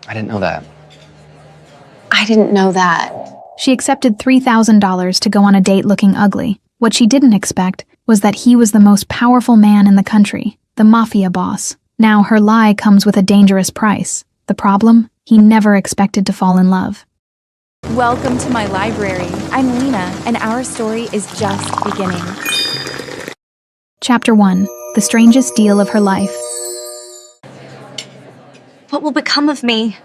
I didn't know that. I didn't know that. She accepted $3,000 to go on a date looking ugly. What she didn't expect was that he was the most powerful man in the country, the Mafia boss. Now her lie comes with a dangerous price. The problem? He never expected to fall in love. Welcome to my library. I'm Lena, and our story is just beginning. Chapter 1. The strangest deal of her life. What will become of me?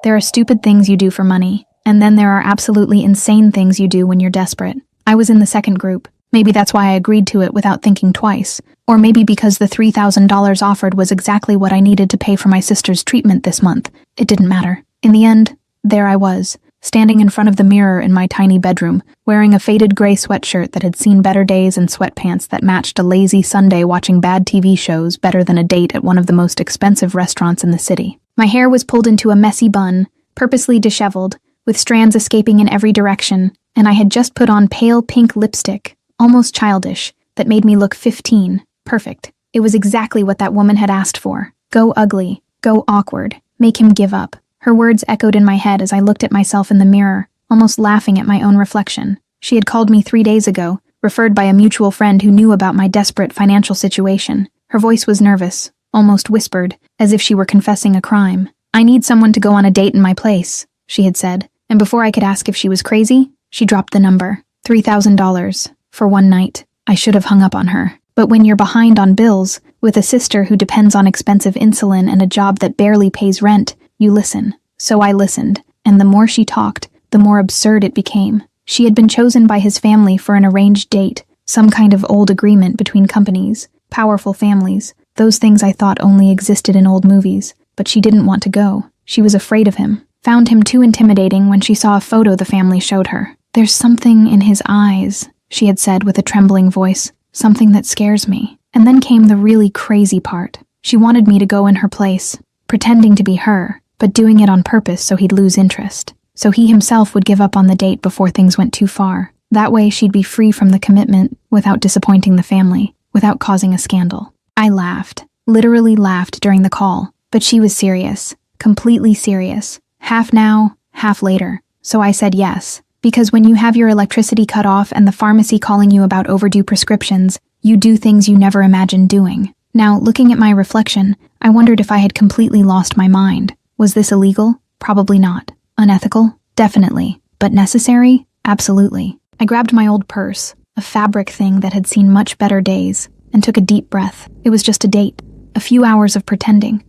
There are stupid things you do for money, and then there are absolutely insane things you do when you're desperate. I was in the second group. Maybe that's why I agreed to it without thinking twice. Or maybe because the $3,000 offered was exactly what I needed to pay for my sister's treatment this month. It didn't matter. In the end, there I was, standing in front of the mirror in my tiny bedroom, wearing a faded gray sweatshirt that had seen better days and sweatpants that matched a lazy Sunday watching bad TV shows better than a date at one of the most expensive restaurants in the city. My hair was pulled into a messy bun, purposely disheveled, with strands escaping in every direction, and I had just put on pale pink lipstick, almost childish, that made me look 15. Perfect. It was exactly what that woman had asked for. Go ugly. Go awkward. Make him give up. Her words echoed in my head as I looked at myself in the mirror, almost laughing at my own reflection. She had called me 3 days ago, referred by a mutual friend who knew about my desperate financial situation. Her voice was nervous, almost whispered, as if she were confessing a crime. I need someone to go on a date in my place, she had said, and before I could ask if she was crazy, she dropped the number. $3,000. For one night. I should have hung up on her. But when you're behind on bills, with a sister who depends on expensive insulin and a job that barely pays rent, you listen. So I listened, and the more she talked, the more absurd it became. She had been chosen by his family for an arranged date, some kind of old agreement between companies, powerful families, those things I thought only existed in old movies. But she didn't want to go. She was afraid of him, found him too intimidating when she saw a photo the family showed her. There's something in his eyes, she had said with a trembling voice, something that scares me. And then came the really crazy part. She wanted me to go in her place, pretending to be her, but doing it on purpose so he'd lose interest. So he himself would give up on the date before things went too far. That way she'd be free from the commitment without disappointing the family, without causing a scandal. I laughed, literally laughed during the call, but she was serious, completely serious, half now, half later. So I said yes. Because when you have your electricity cut off and the pharmacy calling you about overdue prescriptions, you do things you never imagined doing. Now, looking at my reflection, I wondered if I had completely lost my mind. Was this illegal? Probably not. Unethical? Definitely. But necessary? Absolutely. I grabbed my old purse, a fabric thing that had seen much better days, and took a deep breath. It was just a date. A few hours of pretending.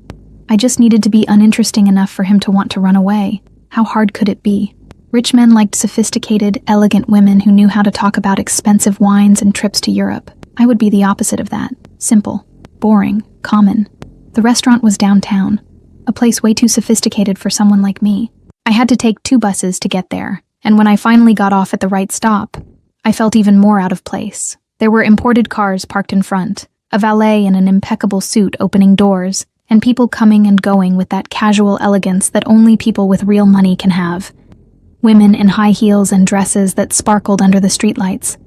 I just needed to be uninteresting enough for him to want to run away. How hard could it be? Rich men liked sophisticated, elegant women who knew how to talk about expensive wines and trips to Europe. I would be the opposite of that. Simple, boring, common. The restaurant was downtown, a place way too sophisticated for someone like me. I had to take 2 buses to get there, and when I finally got off at the right stop, I felt even more out of place. There were imported cars parked in front, a valet in an impeccable suit opening doors, and people coming and going with that casual elegance that only people with real money can have. Women in high heels and dresses that sparkled under the streetlights.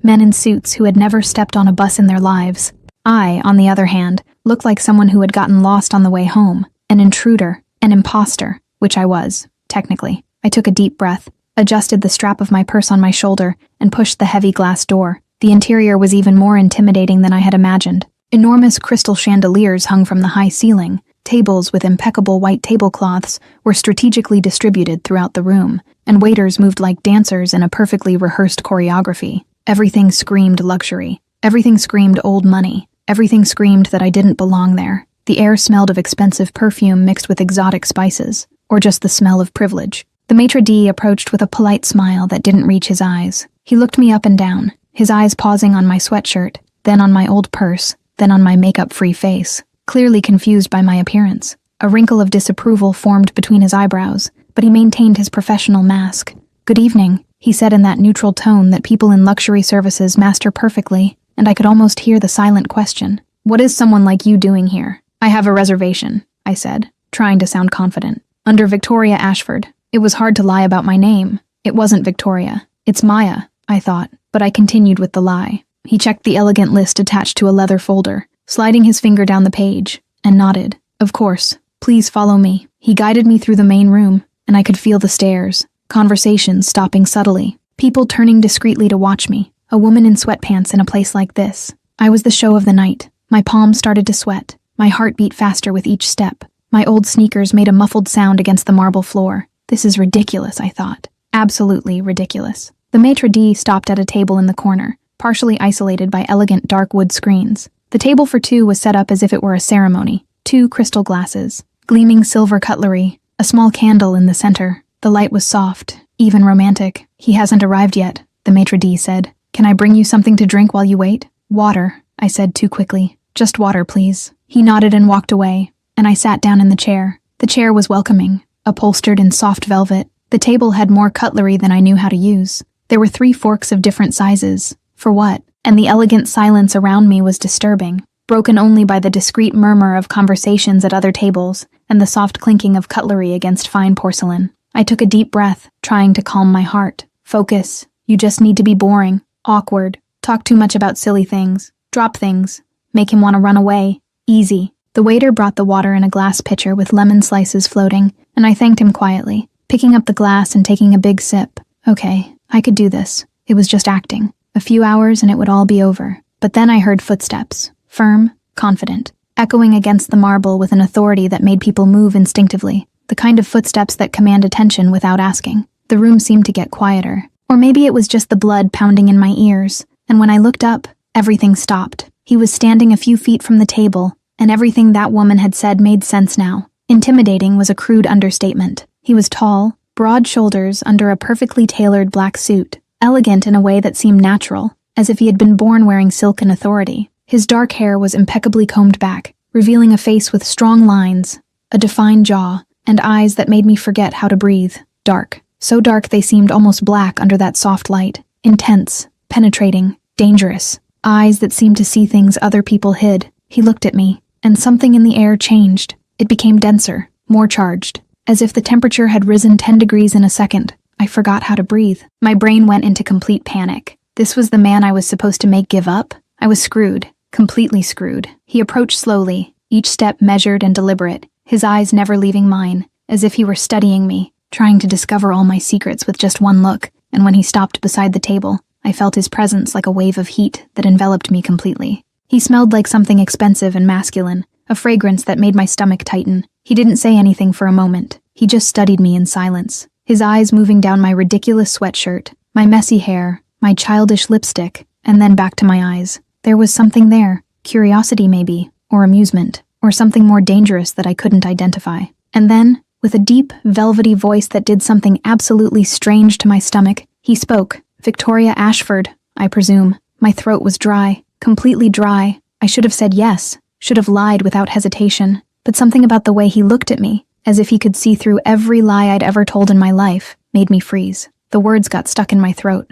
Men in suits who had never stepped on a bus in their lives. I, on the other hand, looked like someone who had gotten lost on the way home. An intruder, an imposter, which I was, technically. I took a deep breath, adjusted the strap of my purse on my shoulder, and pushed the heavy glass door. The interior was even more intimidating than I had imagined. Enormous crystal chandeliers hung from the high ceiling. Tables with impeccable white tablecloths were strategically distributed throughout the room, and waiters moved like dancers in a perfectly rehearsed choreography. Everything screamed luxury. Everything screamed old money. Everything screamed that I didn't belong there. The air smelled of expensive perfume mixed with exotic spices, or just the smell of privilege. The maitre d' approached with a polite smile that didn't reach his eyes. He looked me up and down, his eyes pausing on my sweatshirt, then on my old purse, then on my makeup-free face, clearly confused by my appearance. A wrinkle of disapproval formed between his eyebrows, but he maintained his professional mask. "Good evening," he said in that neutral tone that people in luxury services master perfectly, and I could almost hear the silent question. "What is someone like you doing here?" "I have a reservation," I said, trying to sound confident. "Under Victoria Ashford." It was hard to lie about my name. It wasn't Victoria. "It's Maya," I thought, but I continued with the lie. He checked the elegant list attached to a leather folder, sliding his finger down the page, and nodded. "Of course. Please follow me," He guided me through the main room, and I could feel the stares, conversations stopping subtly, people turning discreetly to watch me, a woman in sweatpants in a place like this. I was the show of the night. My palms started to sweat. My heart beat faster with each step. My old sneakers made a muffled sound against the marble floor. This is ridiculous, I thought. Absolutely ridiculous. The maitre d' stopped at a table in the corner, partially isolated by elegant dark wood screens. The table for two was set up as if it were a ceremony. 2 crystal glasses, gleaming silver cutlery, a small candle in the center. The light was soft, even romantic. "He hasn't arrived yet," the maitre d' said. "Can I bring you something to drink while you wait?" "Water," I said too quickly. "Just water, please." He nodded and walked away, and I sat down in the chair. The chair was welcoming, upholstered in soft velvet. The table had more cutlery than I knew how to use. There were 3 forks of different sizes. For what? And the elegant silence around me was disturbing, broken only by the discreet murmur of conversations at other tables and the soft clinking of cutlery against fine porcelain. I took a deep breath, trying to calm my heart. Focus. You just need to be boring, awkward, talk too much about silly things, drop things, make him want to run away. Easy. The waiter brought the water in a glass pitcher with lemon slices floating, and I thanked him quietly, picking up the glass and taking a big sip. Okay, I could do this. It was just acting. A few hours and it would all be over. But then I heard footsteps, firm, confident, echoing against the marble with an authority that made people move instinctively, the kind of footsteps that command attention without asking. The room seemed to get quieter. Or maybe it was just the blood pounding in my ears, and when I looked up, everything stopped. He was standing a few feet from the table, and everything that woman had said made sense now. Intimidating was a crude understatement. He was tall, broad shoulders under a perfectly tailored black suit, elegant in a way that seemed natural, as if he had been born wearing silk and authority. His dark hair was impeccably combed back, revealing a face with strong lines, a defined jaw, and eyes that made me forget how to breathe. Dark. So dark they seemed almost black under that soft light. Intense, penetrating, dangerous. Eyes that seemed to see things other people hid. He looked at me, and something in the air changed. It became denser, more charged, as if the temperature had risen 10 degrees in a second. I forgot how to breathe. My brain went into complete panic. This was the man I was supposed to make give up? I was screwed, completely screwed. He approached slowly, each step measured and deliberate, his eyes never leaving mine, as if he were studying me, trying to discover all my secrets with just one look. And when he stopped beside the table, I felt his presence like a wave of heat that enveloped me completely. He smelled like something expensive and masculine, a fragrance that made my stomach tighten. He didn't say anything for a moment. He just studied me in silence, his eyes moving down my ridiculous sweatshirt, my messy hair, my childish lipstick, and then back to my eyes. There was something there, curiosity maybe, or amusement, or something more dangerous that I couldn't identify. And then, with a deep, velvety voice that did something absolutely strange to my stomach, he spoke. Victoria Ashford, I presume. My throat was dry, completely dry. I should have said yes, should have lied without hesitation. But something about the way he looked at me, as if he could see through every lie I'd ever told in my life, made me freeze. The words got stuck in my throat.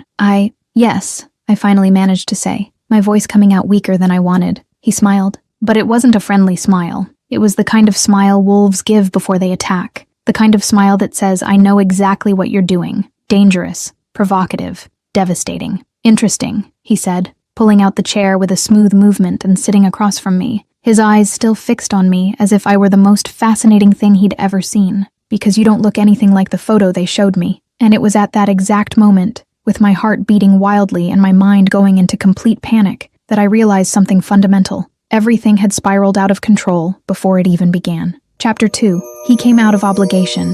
Yes, I finally managed to say, my voice coming out weaker than I wanted. He smiled, but it wasn't a friendly smile. It was the kind of smile wolves give before they attack. The kind of smile that says, I know exactly what you're doing. Dangerous, provocative, devastating. Interesting, he said, pulling out the chair with a smooth movement and sitting across from me, his eyes still fixed on me as if I were the most fascinating thing he'd ever seen. Because you don't look anything like the photo they showed me. And it was at that exact moment, with my heart beating wildly and my mind going into complete panic, that I realized something fundamental. Everything had spiraled out of control before it even began. Chapter 2. He came out of obligation.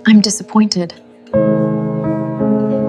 I'm disappointed.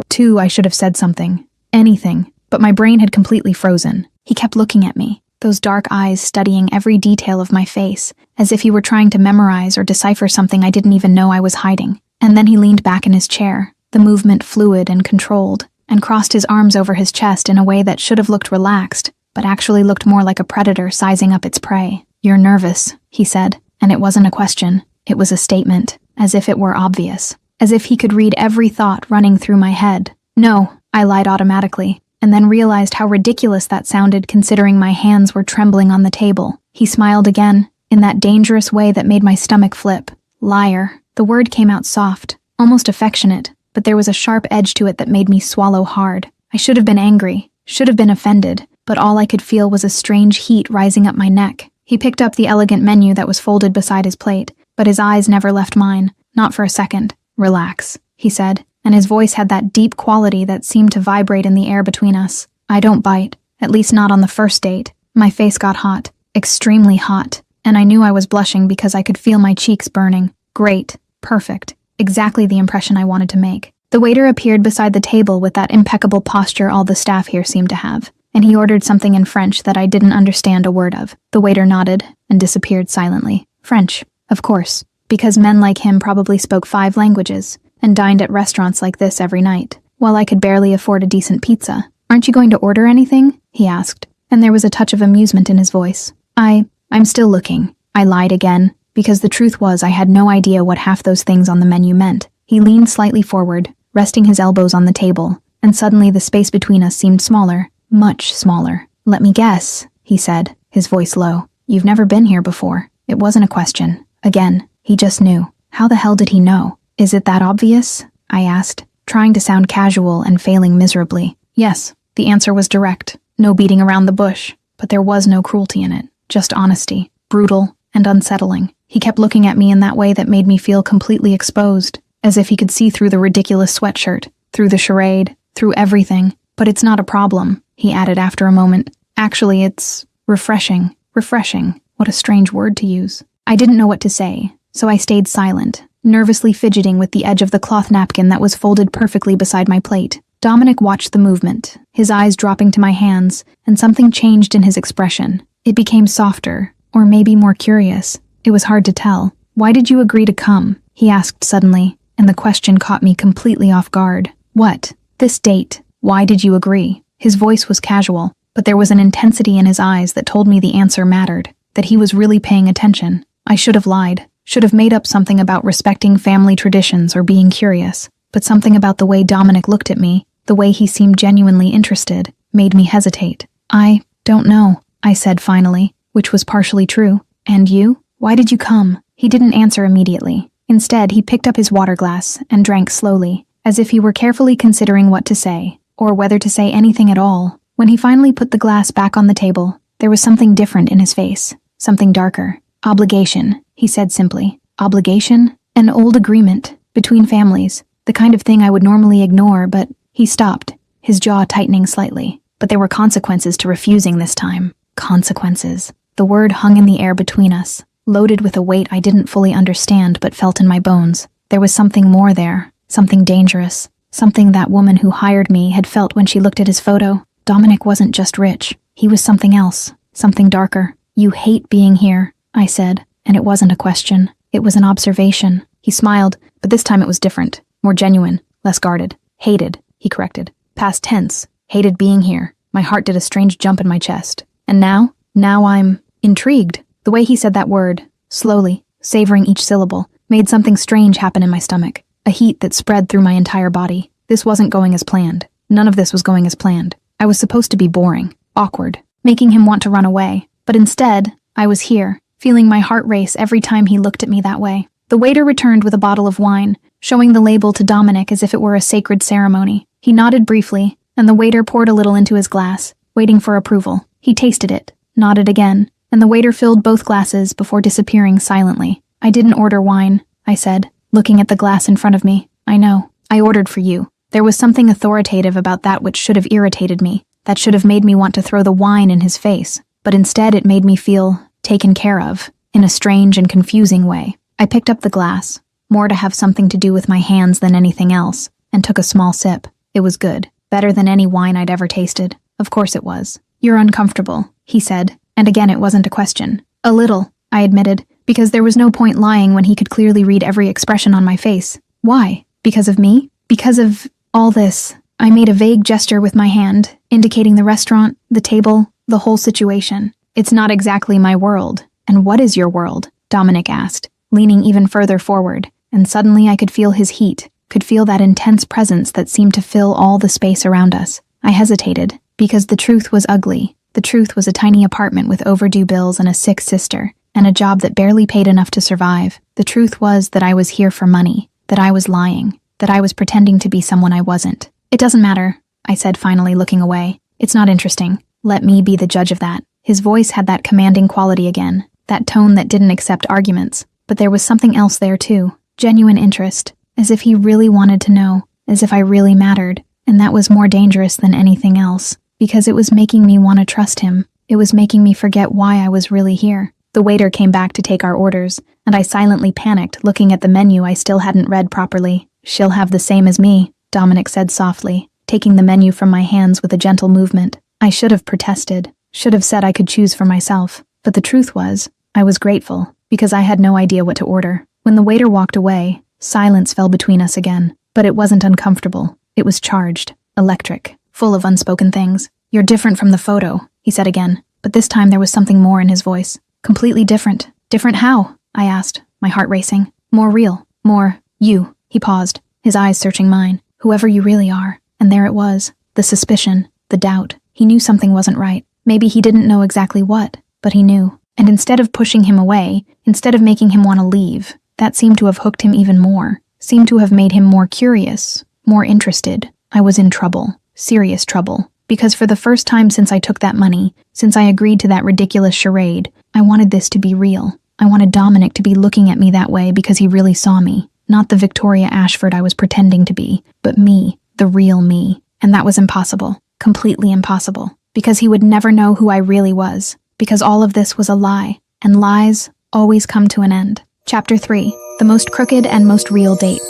2. I should have said something. Anything. But my brain had completely frozen. He kept looking at me, those dark eyes studying every detail of my face, as if he were trying to memorize or decipher something I didn't even know I was hiding. And then he leaned back in his chair, the movement fluid and controlled, and crossed his arms over his chest in a way that should have looked relaxed, but actually looked more like a predator sizing up its prey. You're nervous, he said, and it wasn't a question. It was a statement, as if it were obvious, as if he could read every thought running through my head. No, I lied automatically, and then realized how ridiculous that sounded considering my hands were trembling on the table. He smiled again, in that dangerous way that made my stomach flip. Liar. The word came out soft, almost affectionate, but there was a sharp edge to it that made me swallow hard. I should have been angry, should have been offended, but all I could feel was a strange heat rising up my neck. He picked up the elegant menu that was folded beside his plate, but his eyes never left mine, not for a second. "Relax," he said, and his voice had that deep quality that seemed to vibrate in the air between us. "I don't bite, at least not on the first date." My face got hot, extremely hot, and I knew I was blushing because I could feel my cheeks burning. Great, perfect, exactly the impression I wanted to make. The waiter appeared beside the table with that impeccable posture all the staff here seemed to have, and he ordered something in French that I didn't understand a word of. The waiter nodded and disappeared silently. French, of course, because men like him probably spoke 5 languages and dined at restaurants like this every night, while I could barely afford a decent pizza. "Aren't you going to order anything?" he asked, and there was a touch of amusement in his voice. I'm still looking." I lied again, because the truth was I had no idea what half those things on the menu meant. He leaned slightly forward, resting his elbows on the table, and suddenly the space between us seemed smaller, much smaller. "Let me guess," he said, his voice low. "You've never been here before." It wasn't a question. Again, he just knew. How the hell did he know? "Is it that obvious?" I asked, trying to sound casual and failing miserably. Yes, the answer was direct. No beating around the bush, but there was no cruelty in it. Just honesty, brutal and unsettling. He kept looking at me in that way that made me feel completely exposed, as if he could see through the ridiculous sweatshirt, through the charade, through everything. "But it's not a problem," he added after a moment. "Actually, it's refreshing. Refreshing. What a strange word to use." I didn't know what to say, so I stayed silent, nervously fidgeting with the edge of the cloth napkin that was folded perfectly beside my plate. Dominic watched the movement, his eyes dropping to my hands, and something changed in his expression. It became softer, or maybe more curious. It was hard to tell. "Why did you agree to come?" he asked suddenly, and the question caught me completely off guard. "What? This date? Why did you agree?" His voice was casual, but there was an intensity in his eyes that told me the answer mattered, that he was really paying attention. I should have lied, should have made up something about respecting family traditions or being curious, but something about the way Dominic looked at me, the way he seemed genuinely interested, made me hesitate. "I don't know," I said finally, which was partially true. "And you? Why did you come?" He didn't answer immediately. Instead, he picked up his water glass and drank slowly, as if he were carefully considering what to say, or whether to say anything at all. When he finally put the glass back on the table, there was something different in his face, something darker. "Obligation," he said simply. "Obligation? An old agreement between families, the kind of thing I would normally ignore, but..." He stopped, his jaw tightening slightly. But there were consequences to refusing this time. Consequences. The word hung in the air between us, loaded with a weight I didn't fully understand but felt in my bones. There was something more there, something dangerous, something that woman who hired me had felt when she looked at his photo. Dominic wasn't just rich. He was something else, something darker. "You hate being here," I said, and it wasn't a question. It was an observation. He smiled, but this time it was different, more genuine, less guarded. "Hated," he corrected. "Past tense. Hated being here." My heart did a strange jump in my chest. "And now? Now I'm intrigued." The way he said that word, slowly, savoring each syllable, made something strange happen in my stomach, a heat that spread through my entire body. This wasn't going as planned. None of this was going as planned. I was supposed to be boring, awkward, making him want to run away. But instead, I was here, feeling my heart race every time he looked at me that way. The waiter returned with a bottle of wine, showing the label to Dominic as if it were a sacred ceremony. He nodded briefly, and the waiter poured a little into his glass, waiting for approval. He tasted it, nodded again, and the waiter filled both glasses before disappearing silently. "I didn't order wine," I said, looking at the glass in front of me. "I know. I ordered for you." There was something authoritative about that which should have irritated me, that should have made me want to throw the wine in his face, but instead it made me feel taken care of, in a strange and confusing way. I picked up the glass, more to have something to do with my hands than anything else, and took a small sip. It was good, better than any wine I'd ever tasted. Of course it was. "You're uncomfortable," he said, and again it wasn't a question. "A little," I admitted, because there was no point lying when he could clearly read every expression on my face. "Why? Because of me? Because of all this?" I made a vague gesture with my hand, indicating the restaurant, the table, the whole situation. "It's not exactly my world." "And what is your world?" Dominic asked, leaning even further forward, and suddenly I could feel his heat, could feel that intense presence that seemed to fill all the space around us. I hesitated, because the truth was ugly. The truth was a tiny apartment with overdue bills and a sick sister, and a job that barely paid enough to survive. The truth was that I was here for money, that I was lying, that I was pretending to be someone I wasn't. "It doesn't matter," I said finally, looking away. "It's not interesting. Let me be the judge of that." His voice had that commanding quality again, that tone that didn't accept arguments. But there was something else there too, genuine interest, as if he really wanted to know, as if I really mattered, and that was more dangerous than anything else, because it was making me want to trust him. It was making me forget why I was really here. The waiter came back to take our orders, and I silently panicked, looking at the menu I still hadn't read properly. "She'll have the same as me," Dominic said softly, taking the menu from my hands with a gentle movement. I should have protested, should have said I could choose for myself, but the truth was, I was grateful, because I had no idea what to order. When the waiter walked away, silence fell between us again, but it wasn't uncomfortable. It was charged, electric, full of unspoken things. "You're different from the photo," he said again, but this time there was something more in his voice. "Completely different." "Different how?" I asked, my heart racing. "More real, more you." He paused, his eyes searching mine. "Whoever you really are." And there it was, the suspicion, the doubt. He knew something wasn't right. Maybe he didn't know exactly what, but he knew. And instead of pushing him away, instead of making him want to leave, that seemed to have hooked him even more, seemed to have made him more curious, more interested. I was in trouble, serious trouble, because for the first time since I took that money, since I agreed to that ridiculous charade, I wanted this to be real. I wanted Dominic to be looking at me that way because he really saw me, not the Victoria Ashford I was pretending to be, but me, the real me. And that was impossible, completely impossible, because he would never know who I really was, because all of this was a lie, and lies always come to an end. Chapter 3, the most crooked and most real date.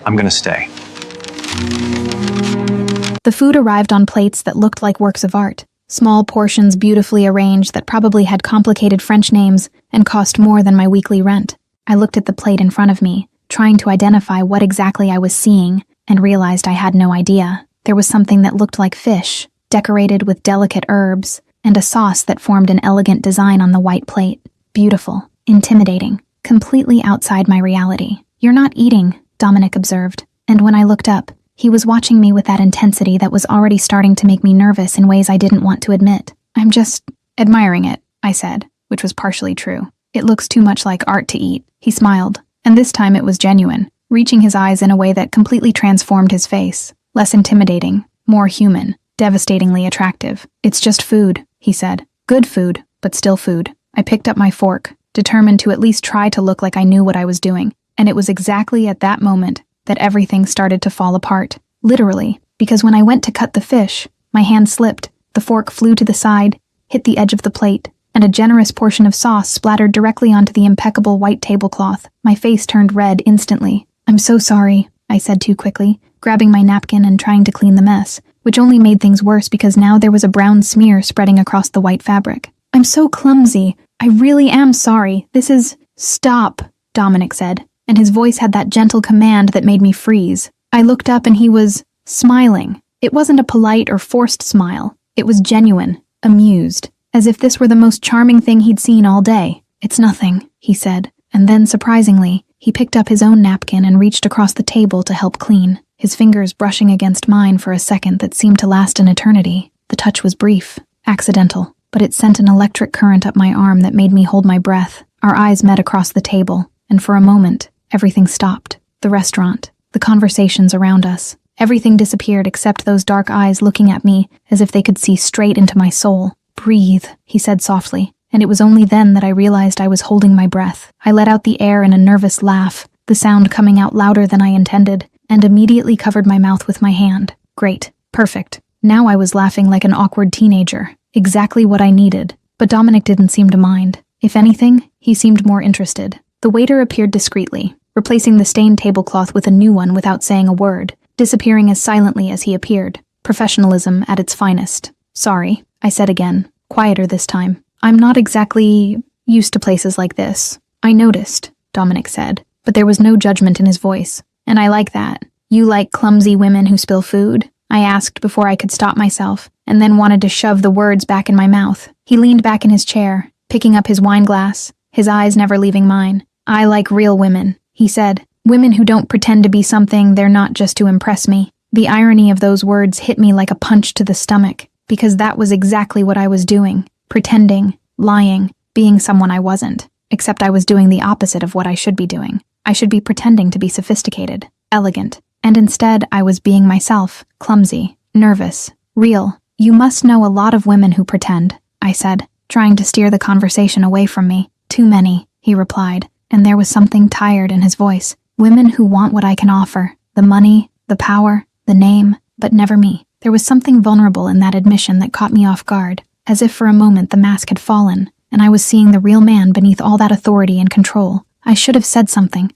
I'm gonna stay. The food arrived on plates that looked like works of art, small portions beautifully arranged that probably had complicated French names and cost more than my weekly rent. I looked at the plate in front of me, trying to identify what exactly I was seeing, and realized I had no idea. There was something that looked like fish, decorated with delicate herbs, and a sauce that formed an elegant design on the white plate. Beautiful, intimidating, completely outside my reality. "You're not eating," Dominic observed, and when I looked up, he was watching me with that intensity that was already starting to make me nervous in ways I didn't want to admit. "I'm just admiring it," I said, which was partially true. "It looks too much like art to eat." He smiled, and this time it was genuine, reaching his eyes in a way that completely transformed his face. Less intimidating, more human, devastatingly attractive. "It's just food," he said. "Good food, but still food." I picked up my fork, determined to at least try to look like I knew what I was doing, and it was exactly at that moment that everything started to fall apart. Literally, because when I went to cut the fish, my hand slipped, the fork flew to the side, hit the edge of the plate, and a generous portion of sauce splattered directly onto the impeccable white tablecloth. My face turned red instantly. "I'm so sorry," I said too quickly, grabbing my napkin and trying to clean the mess, which only made things worse because now there was a brown smear spreading across the white fabric. "I'm so clumsy. I really am sorry. This is—" "Stop," Dominic said, and his voice had that gentle command that made me freeze. I looked up and he was smiling. It wasn't a polite or forced smile. It was genuine, amused, as if this were the most charming thing he'd seen all day. "It's nothing," he said, and then, surprisingly, he picked up his own napkin and reached across the table to help clean, his fingers brushing against mine for a second that seemed to last an eternity. The touch was brief, accidental, but it sent an electric current up my arm that made me hold my breath. Our eyes met across the table, and for a moment, everything stopped. The restaurant, the conversations around us. Everything disappeared except those dark eyes looking at me as if they could see straight into my soul. "Breathe," he said softly, and it was only then that I realized I was holding my breath. I let out the air in a nervous laugh, the sound coming out louder than I intended, and immediately covered my mouth with my hand. Great. Perfect. Now I was laughing like an awkward teenager. Exactly what I needed. But Dominic didn't seem to mind. If anything, he seemed more interested. The waiter appeared discreetly, replacing the stained tablecloth with a new one without saying a word, disappearing as silently as he appeared. Professionalism at its finest. "Sorry," I said again, quieter this time. "I'm not exactly used to places like this." "I noticed," Dominic said, but there was no judgment in his voice. "And I like that." "You like clumsy women who spill food?" I asked before I could stop myself, and then wanted to shove the words back in my mouth. He leaned back in his chair, picking up his wine glass, his eyes never leaving mine. "I like real women," he said. "Women who don't pretend to be something they're not just to impress me." The irony of those words hit me like a punch to the stomach, because that was exactly what I was doing. Pretending, lying, being someone I wasn't. Except I was doing the opposite of what I should be doing. I should be pretending to be sophisticated, elegant, and instead I was being myself, clumsy, nervous, real, You must know a lot of women who pretend, I said, trying to steer the conversation away from me. Too many, he replied, and there was something tired in his voice. Women who want what I can offer, the money, the power, the name, but never me. There was something vulnerable in that admission that caught me off guard, as if for a moment the mask had fallen, and I was seeing the real man beneath all that authority and control. I should have said something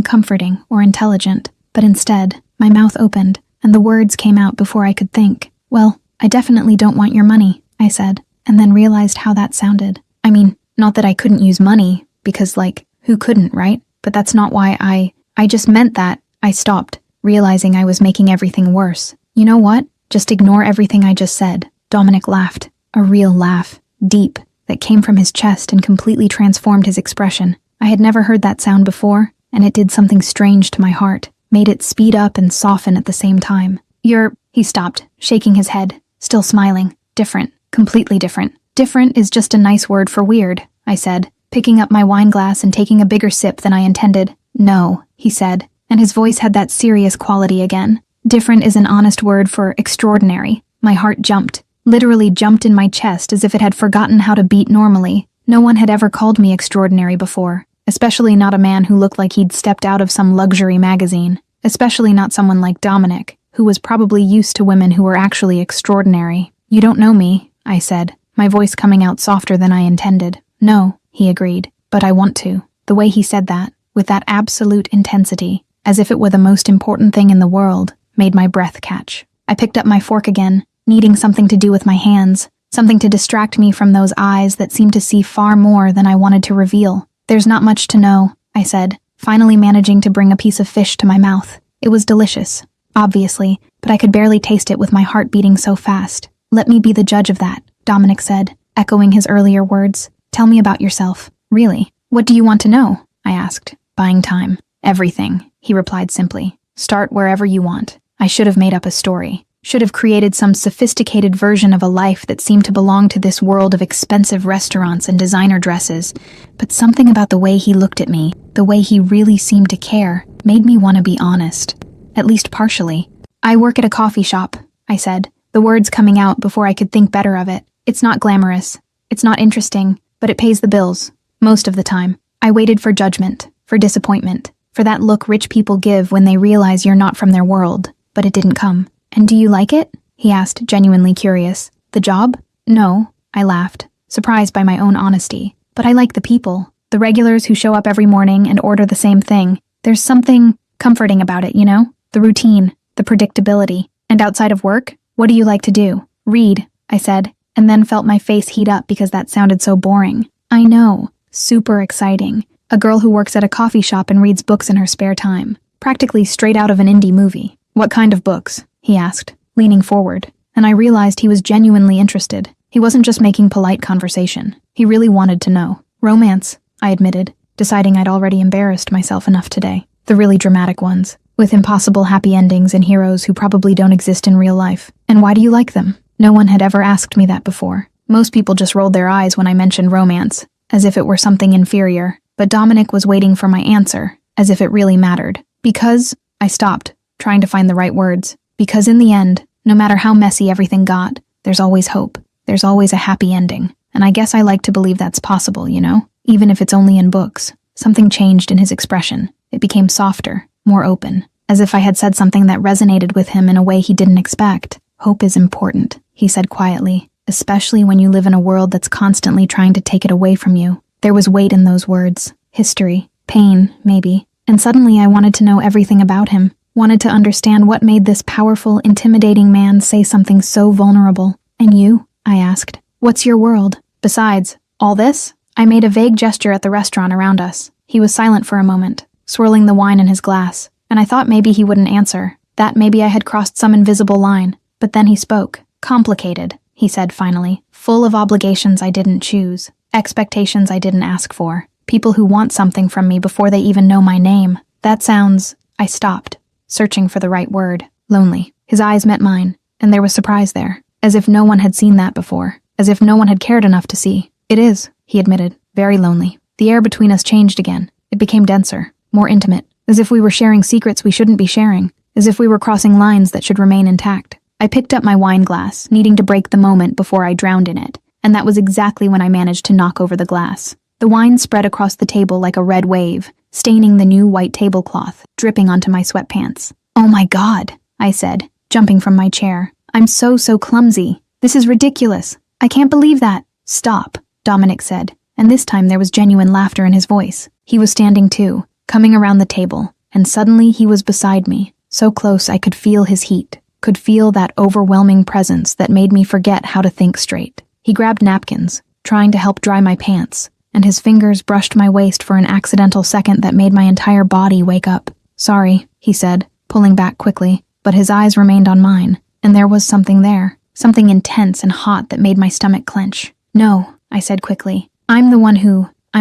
comforting or intelligent, but instead, my mouth opened, and the words came out before I could think. Well, I definitely don't want your money, I said, and then realized how that sounded. I mean, not that I couldn't use money, because who couldn't, right? But that's not why I just meant that. I stopped, realizing I was making everything worse. You know what? Just ignore everything I just said. Dominic laughed, a real laugh, deep, that came from his chest and completely transformed his expression. I had never heard that sound before, and it did something strange to my heart, made it speed up and soften at the same time. He stopped, shaking his head, still smiling. Different, completely different. Different is just a nice word for weird, I said, picking up my wine glass and taking a bigger sip than I intended. No, he said, and his voice had that serious quality again. Different is an honest word for extraordinary. My heart jumped, literally jumped in my chest as if it had forgotten how to beat normally. No one had ever called me extraordinary before, especially not a man who looked like he'd stepped out of some luxury magazine, especially not someone like Dominic, who was probably used to women who were actually extraordinary. You don't know me, I said, my voice coming out softer than I intended. No, he agreed, but I want to. The way he said that, with that absolute intensity, as if it were the most important thing in the world, made my breath catch. I picked up my fork again, needing something to do with my hands, something to distract me from those eyes that seemed to see far more than I wanted to reveal. There's not much to know, I said, finally managing to bring a piece of fish to my mouth. It was delicious, obviously, but I could barely taste it with my heart beating so fast. Let me be the judge of that, Dominic said, echoing his earlier words. Tell me about yourself. Really? What do you want to know? I asked, buying time. Everything, he replied simply. Start wherever you want. I should have made up a story. Should have created some sophisticated version of a life that seemed to belong to this world of expensive restaurants and designer dresses. But something about the way he looked at me, the way he really seemed to care, made me want to be honest. At least partially. I work at a coffee shop, I said, the words coming out before I could think better of it. It's not glamorous. It's not interesting, but it pays the bills. Most of the time. I waited for judgment, for disappointment, for that look rich people give when they realize you're not from their world, but it didn't come. And do you like it? He asked, genuinely curious. The job? No, I laughed, surprised by my own honesty. But I like the people, the regulars who show up every morning and order the same thing. There's something comforting about it, you know? The routine, the predictability. And outside of work, what do you like to do? Read, I said, and then felt my face heat up because that sounded so boring. I know, super exciting. A girl who works at a coffee shop and reads books in her spare time. Practically straight out of an indie movie. What kind of books? He asked, leaning forward, and I realized he was genuinely interested. He wasn't just making polite conversation. He really wanted to know. Romance, I admitted, deciding I'd already embarrassed myself enough today. The really dramatic ones, with impossible happy endings and heroes who probably don't exist in real life. And why do you like them? No one had ever asked me that before. Most people just rolled their eyes when I mentioned romance, as if it were something inferior. But Dominic was waiting for my answer, as if it really mattered. Because, I stopped, trying to find the right words. Because in the end, no matter how messy everything got, there's always hope. There's always a happy ending. And I guess I like to believe that's possible, you know? Even if it's only in books. Something changed in his expression. It became softer, more open, as if I had said something that resonated with him in a way he didn't expect. Hope is important, he said quietly, especially when you live in a world that's constantly trying to take it away from you. There was weight in those words. History. Pain, maybe. And suddenly I wanted to know everything about him. Wanted to understand what made this powerful, intimidating man say something so vulnerable. And you? I asked. What's your world? Besides all this? I made a vague gesture at the restaurant around us. He was silent for a moment, swirling the wine in his glass, and I thought maybe he wouldn't answer, that maybe I had crossed some invisible line. But then he spoke. Complicated, he said finally, full of obligations I didn't choose, expectations I didn't ask for, people who want something from me before they even know my name. That sounds... I stopped, searching for the right word. Lonely. His eyes met mine, and there was surprise there, as if no one had seen that before, as if no one had cared enough to see. It is, he admitted, very lonely. The air between us changed again. It became denser, more intimate, as if we were sharing secrets we shouldn't be sharing, as if we were crossing lines that should remain intact. I picked up my wine glass, needing to break the moment before I drowned in it, and that was exactly when I managed to knock over the glass. The wine spread across the table like a red wave, staining the new white tablecloth, dripping onto my sweatpants. "Oh my God," I said, jumping from my chair. "I'm so clumsy. This is ridiculous. I can't believe that." "Stop," Dominic said, and this time there was genuine laughter in his voice. He was standing too, coming around the table, and suddenly he was beside me, so close I could feel his heat, could feel that overwhelming presence that made me forget how to think straight. He grabbed napkins, trying to help dry my pants, and his fingers brushed my waist for an accidental second that made my entire body wake up. "Sorry," he said, pulling back quickly, but his eyes remained on mine, and there was something there, something intense and hot that made my stomach clench. "No," I said quickly. I'm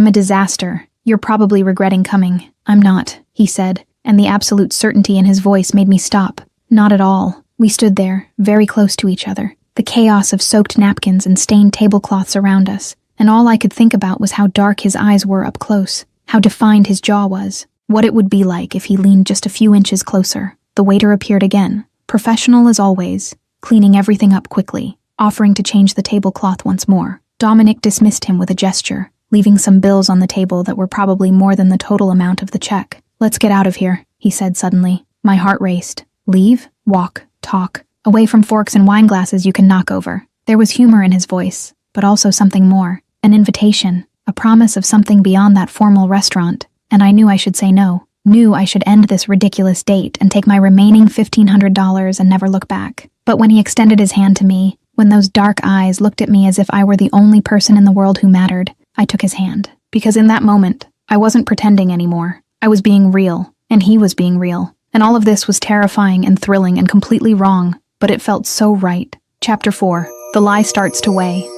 a disaster. You're probably regretting coming." "I'm not," he said, and the absolute certainty in his voice made me stop. "Not at all." We stood there, very close to each other, the chaos of soaked napkins and stained tablecloths around us, and all I could think about was how dark his eyes were up close, how defined his jaw was, what it would be like if he leaned just a few inches closer. The waiter appeared again, professional as always, cleaning everything up quickly, offering to change the tablecloth once more. Dominic dismissed him with a gesture, leaving some bills on the table that were probably more than the total amount of the check. "Let's get out of here," he said suddenly. My heart raced. Leave? Walk? Talk? Away from forks and wine glasses you can knock over. There was humor in his voice, but also something more. An invitation, a promise of something beyond that formal restaurant, and I knew I should say no. Knew I should end this ridiculous date and take my remaining $1,500 and never look back. But when he extended his hand to me, when those dark eyes looked at me as if I were the only person in the world who mattered, I took his hand. Because in that moment, I wasn't pretending anymore. I was being real, and he was being real. And all of this was terrifying and thrilling and completely wrong, but it felt so right. Chapter 4. The lie starts to weigh.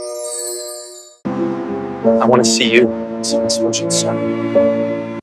I want to see you.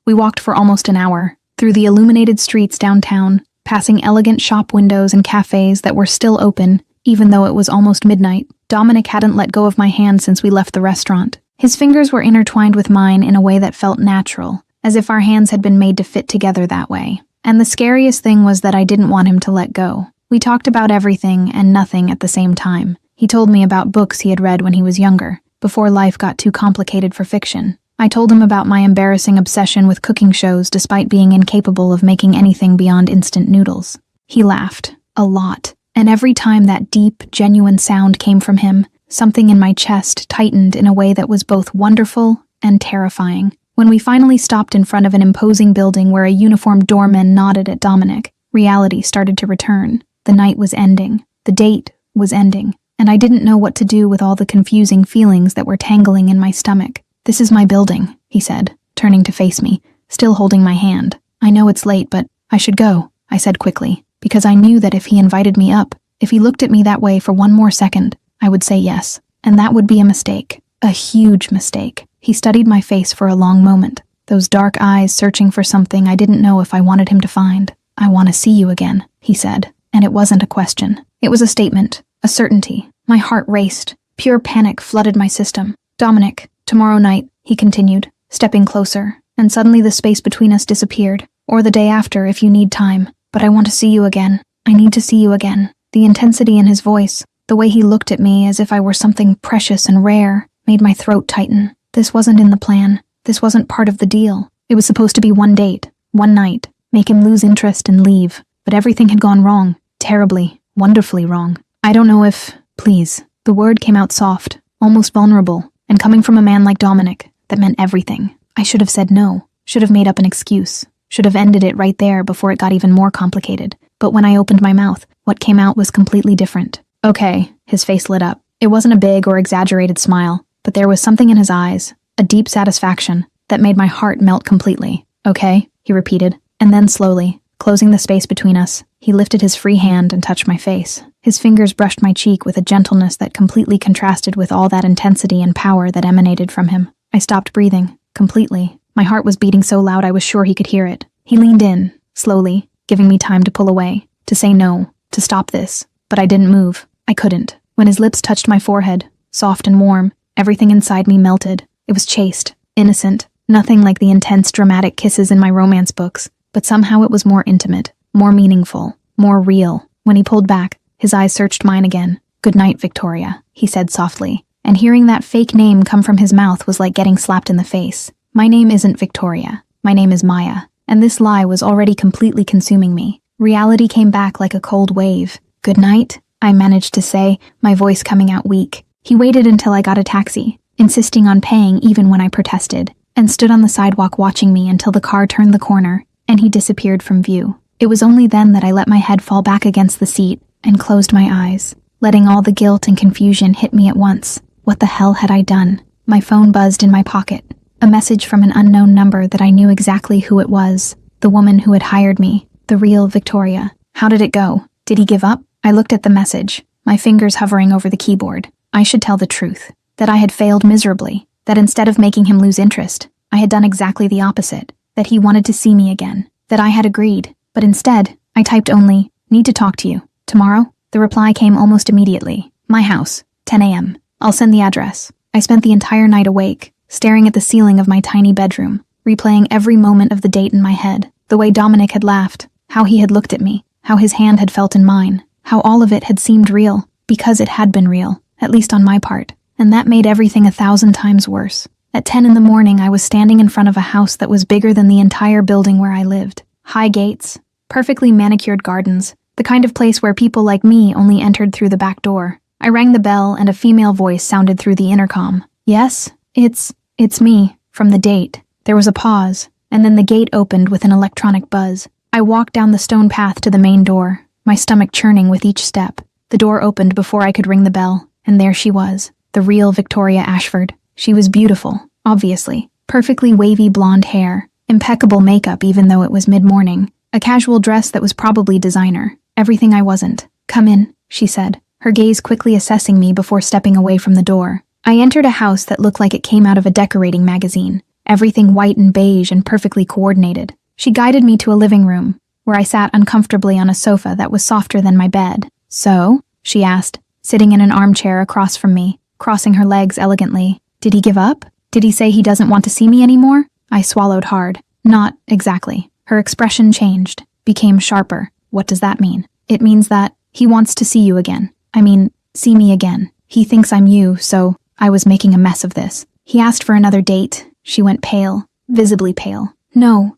We walked for almost an hour, through the illuminated streets downtown, passing elegant shop windows and cafes that were still open, even though it was almost midnight. Dominic hadn't let go of my hand since we left the restaurant. His fingers were intertwined with mine in a way that felt natural, as if our hands had been made to fit together that way. And the scariest thing was that I didn't want him to let go. We talked about everything and nothing at the same time. He told me about books he had read when he was younger, before life got too complicated for fiction. I told him about my embarrassing obsession with cooking shows despite being incapable of making anything beyond instant noodles. He laughed. A lot. And every time that deep, genuine sound came from him, something in my chest tightened in a way that was both wonderful and terrifying. When we finally stopped in front of an imposing building where a uniformed doorman nodded at Dominic, reality started to return. The night was ending. The date was ending. And I didn't know what to do with all the confusing feelings that were tangling in my stomach. "This is my building," he said, turning to face me, still holding my hand. "I know it's late, but I should go," I said quickly, because I knew that if he invited me up, if he looked at me that way for one more second, I would say yes. And that would be a mistake. A huge mistake. He studied my face for a long moment, those dark eyes searching for something I didn't know if I wanted him to find. "I want to see you again," he said, and it wasn't a question. It was a statement, a certainty. My heart raced. Pure panic flooded my system. "Dominic, tomorrow night," he continued, stepping closer, and suddenly the space between us disappeared. "Or the day after if you need time. But I want to see you again. I need to see you again." The intensity in his voice, the way he looked at me as if I were something precious and rare, made my throat tighten. This wasn't in the plan. This wasn't part of the deal. It was supposed to be one date, one night, make him lose interest and leave. But everything had gone wrong. Terribly, wonderfully wrong. "I don't know if..." "Please." The word came out soft, almost vulnerable, and coming from a man like Dominic, that meant everything. I should have said no. Should have made up an excuse. Should have ended it right there before it got even more complicated. But when I opened my mouth, what came out was completely different. "Okay," his face lit up. It wasn't a big or exaggerated smile, but there was something in his eyes, a deep satisfaction, that made my heart melt completely. "Okay," he repeated, and then slowly, closing the space between us, he lifted his free hand and touched my face. His fingers brushed my cheek with a gentleness that completely contrasted with all that intensity and power that emanated from him. I stopped breathing, completely. My heart was beating so loud I was sure he could hear it. He leaned in, slowly, giving me time to pull away, to say no, to stop this. But I didn't move. I couldn't. When his lips touched my forehead, soft and warm, everything inside me melted. It was chaste, innocent, nothing like the intense, dramatic kisses in my romance books, but somehow it was more intimate, more meaningful, more real. When he pulled back, His eyes searched mine again. "Good night, Victoria," he said softly. And hearing that fake name come from his mouth was like getting slapped in the face. My name isn't Victoria. My name is Maya. And this lie was already completely consuming me. Reality came back like a cold wave. "Good night," I managed to say, my voice coming out weak. He waited until I got a taxi, insisting on paying even when I protested, and stood on the sidewalk watching me until the car turned the corner, and he disappeared from view. It was only then that I let my head fall back against the seat and closed my eyes, letting all the guilt and confusion hit me at once. What the hell had I done? My phone buzzed in my pocket. A message from an unknown number that I knew exactly who it was. The woman who had hired me. The real Victoria. How did it go? Did he give up? I looked at the message, my fingers hovering over the keyboard. I should tell the truth. That I had failed miserably. That instead of making him lose interest, I had done exactly the opposite. That he wanted to see me again. That I had agreed. But instead, I typed only, "Need to talk to you. Tomorrow?" The reply came almost immediately. "My house. 10 a.m. I'll send the address." I spent the entire night awake, staring at the ceiling of my tiny bedroom, replaying every moment of the date in my head. The way Dominic had laughed, how he had looked at me, how his hand had felt in mine, how all of it had seemed real, because it had been real, at least on my part. And that made everything 1,000 times worse. At 10 in the morning, I was standing in front of a house that was bigger than the entire building where I lived. High gates, perfectly manicured gardens, the kind of place where people like me only entered through the back door. I rang the bell and a female voice sounded through the intercom. "Yes, it's me, from the date." There was a pause, and then the gate opened with an electronic buzz. I walked down the stone path to the main door, my stomach churning with each step. The door opened before I could ring the bell, and there she was, the real Victoria Ashford. She was beautiful, obviously, perfectly wavy blonde hair, impeccable makeup even though it was mid-morning, a casual dress that was probably designer, everything I wasn't. "Come in," she said, her gaze quickly assessing me before stepping away from the door. I entered a house that looked like it came out of a decorating magazine, everything white and beige and perfectly coordinated. She guided me to a living room, where I sat uncomfortably on a sofa that was softer than my bed. "So?" she asked, sitting in an armchair across from me, crossing her legs elegantly. "Did he give up? Did he say he doesn't want to see me anymore?" I swallowed hard. "Not exactly." Her expression changed, became sharper. "What does that mean?" "It means that he wants to see you again. I mean, see me again. He thinks I'm you, so I was making a mess of this. He asked for another date." She went pale, visibly pale. No.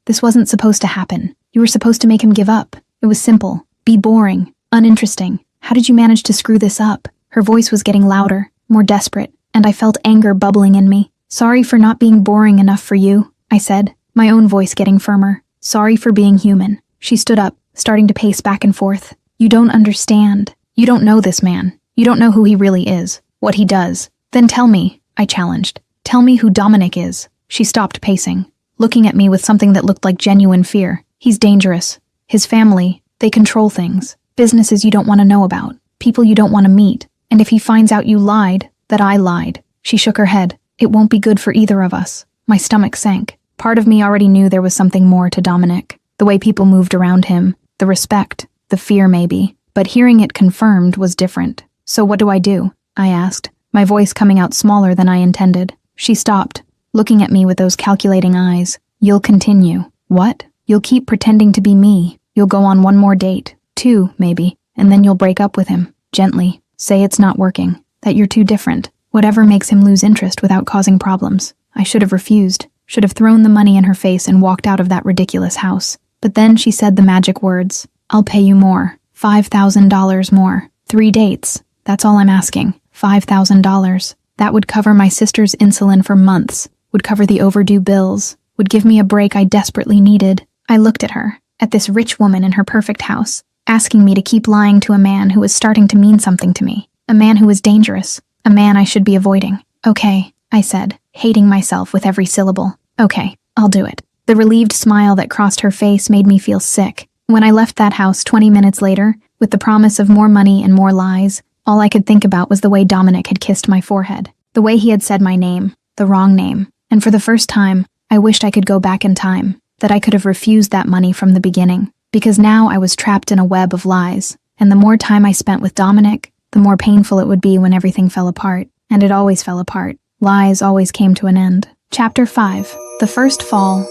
This wasn't supposed to happen. You were supposed to make him give up. It was simple. Be boring. Uninteresting. How did you manage to screw this up?" Her voice was getting louder, more desperate, and I felt anger bubbling in me. "Sorry for not being boring enough for you," I said, my own voice getting firmer. "Sorry for being human." She stood up, starting to pace back and forth. "You don't understand. You don't know this man. You don't know who he really is, what he does. Then tell me," I challenged. "Tell me who Dominic is." She stopped pacing, looking at me with something that looked like genuine fear. "He's dangerous. His family, they control things. Businesses you don't want to know about. People you don't want to meet. And if he finds out you lied, that I lied." She shook her head. "It won't be good for either of us." My stomach sank. Part of me already knew there was something more to Dominic. The way people moved around him, the respect, the fear maybe. But hearing it confirmed was different. "So what do I do?" I asked, my voice coming out smaller than I intended. She stopped, looking at me with those calculating eyes. "You'll continue." "What?" "You'll keep pretending to be me. You'll go on one more date. 2, maybe, and then you'll break up with him. Gently. Say it's not working. That you're too different. Whatever makes him lose interest without causing problems." I should have refused. Should have thrown the money in her face and walked out of that ridiculous house. But then she said the magic words. "I'll pay you more. $5,000 more. 3 dates. That's all I'm asking. $5,000. That would cover my sister's insulin for months, would cover the overdue bills, would give me a break I desperately needed." I looked at her, at this rich woman in her perfect house, asking me to keep lying to a man who was starting to mean something to me, a man who was dangerous, a man I should be avoiding. "Okay," I said, hating myself with every syllable. "Okay, I'll do it." The relieved smile that crossed her face made me feel sick. When I left that house 20 minutes later, with the promise of more money and more lies, all I could think about was the way Dominic had kissed my forehead, the way he had said my name, the wrong name, and for the first time, I wished I could go back in time, that I could have refused that money from the beginning, because now I was trapped in a web of lies, and the more time I spent with Dominic, the more painful it would be when everything fell apart, and it always fell apart. Lies always came to an end. Chapter 5. The First Fall.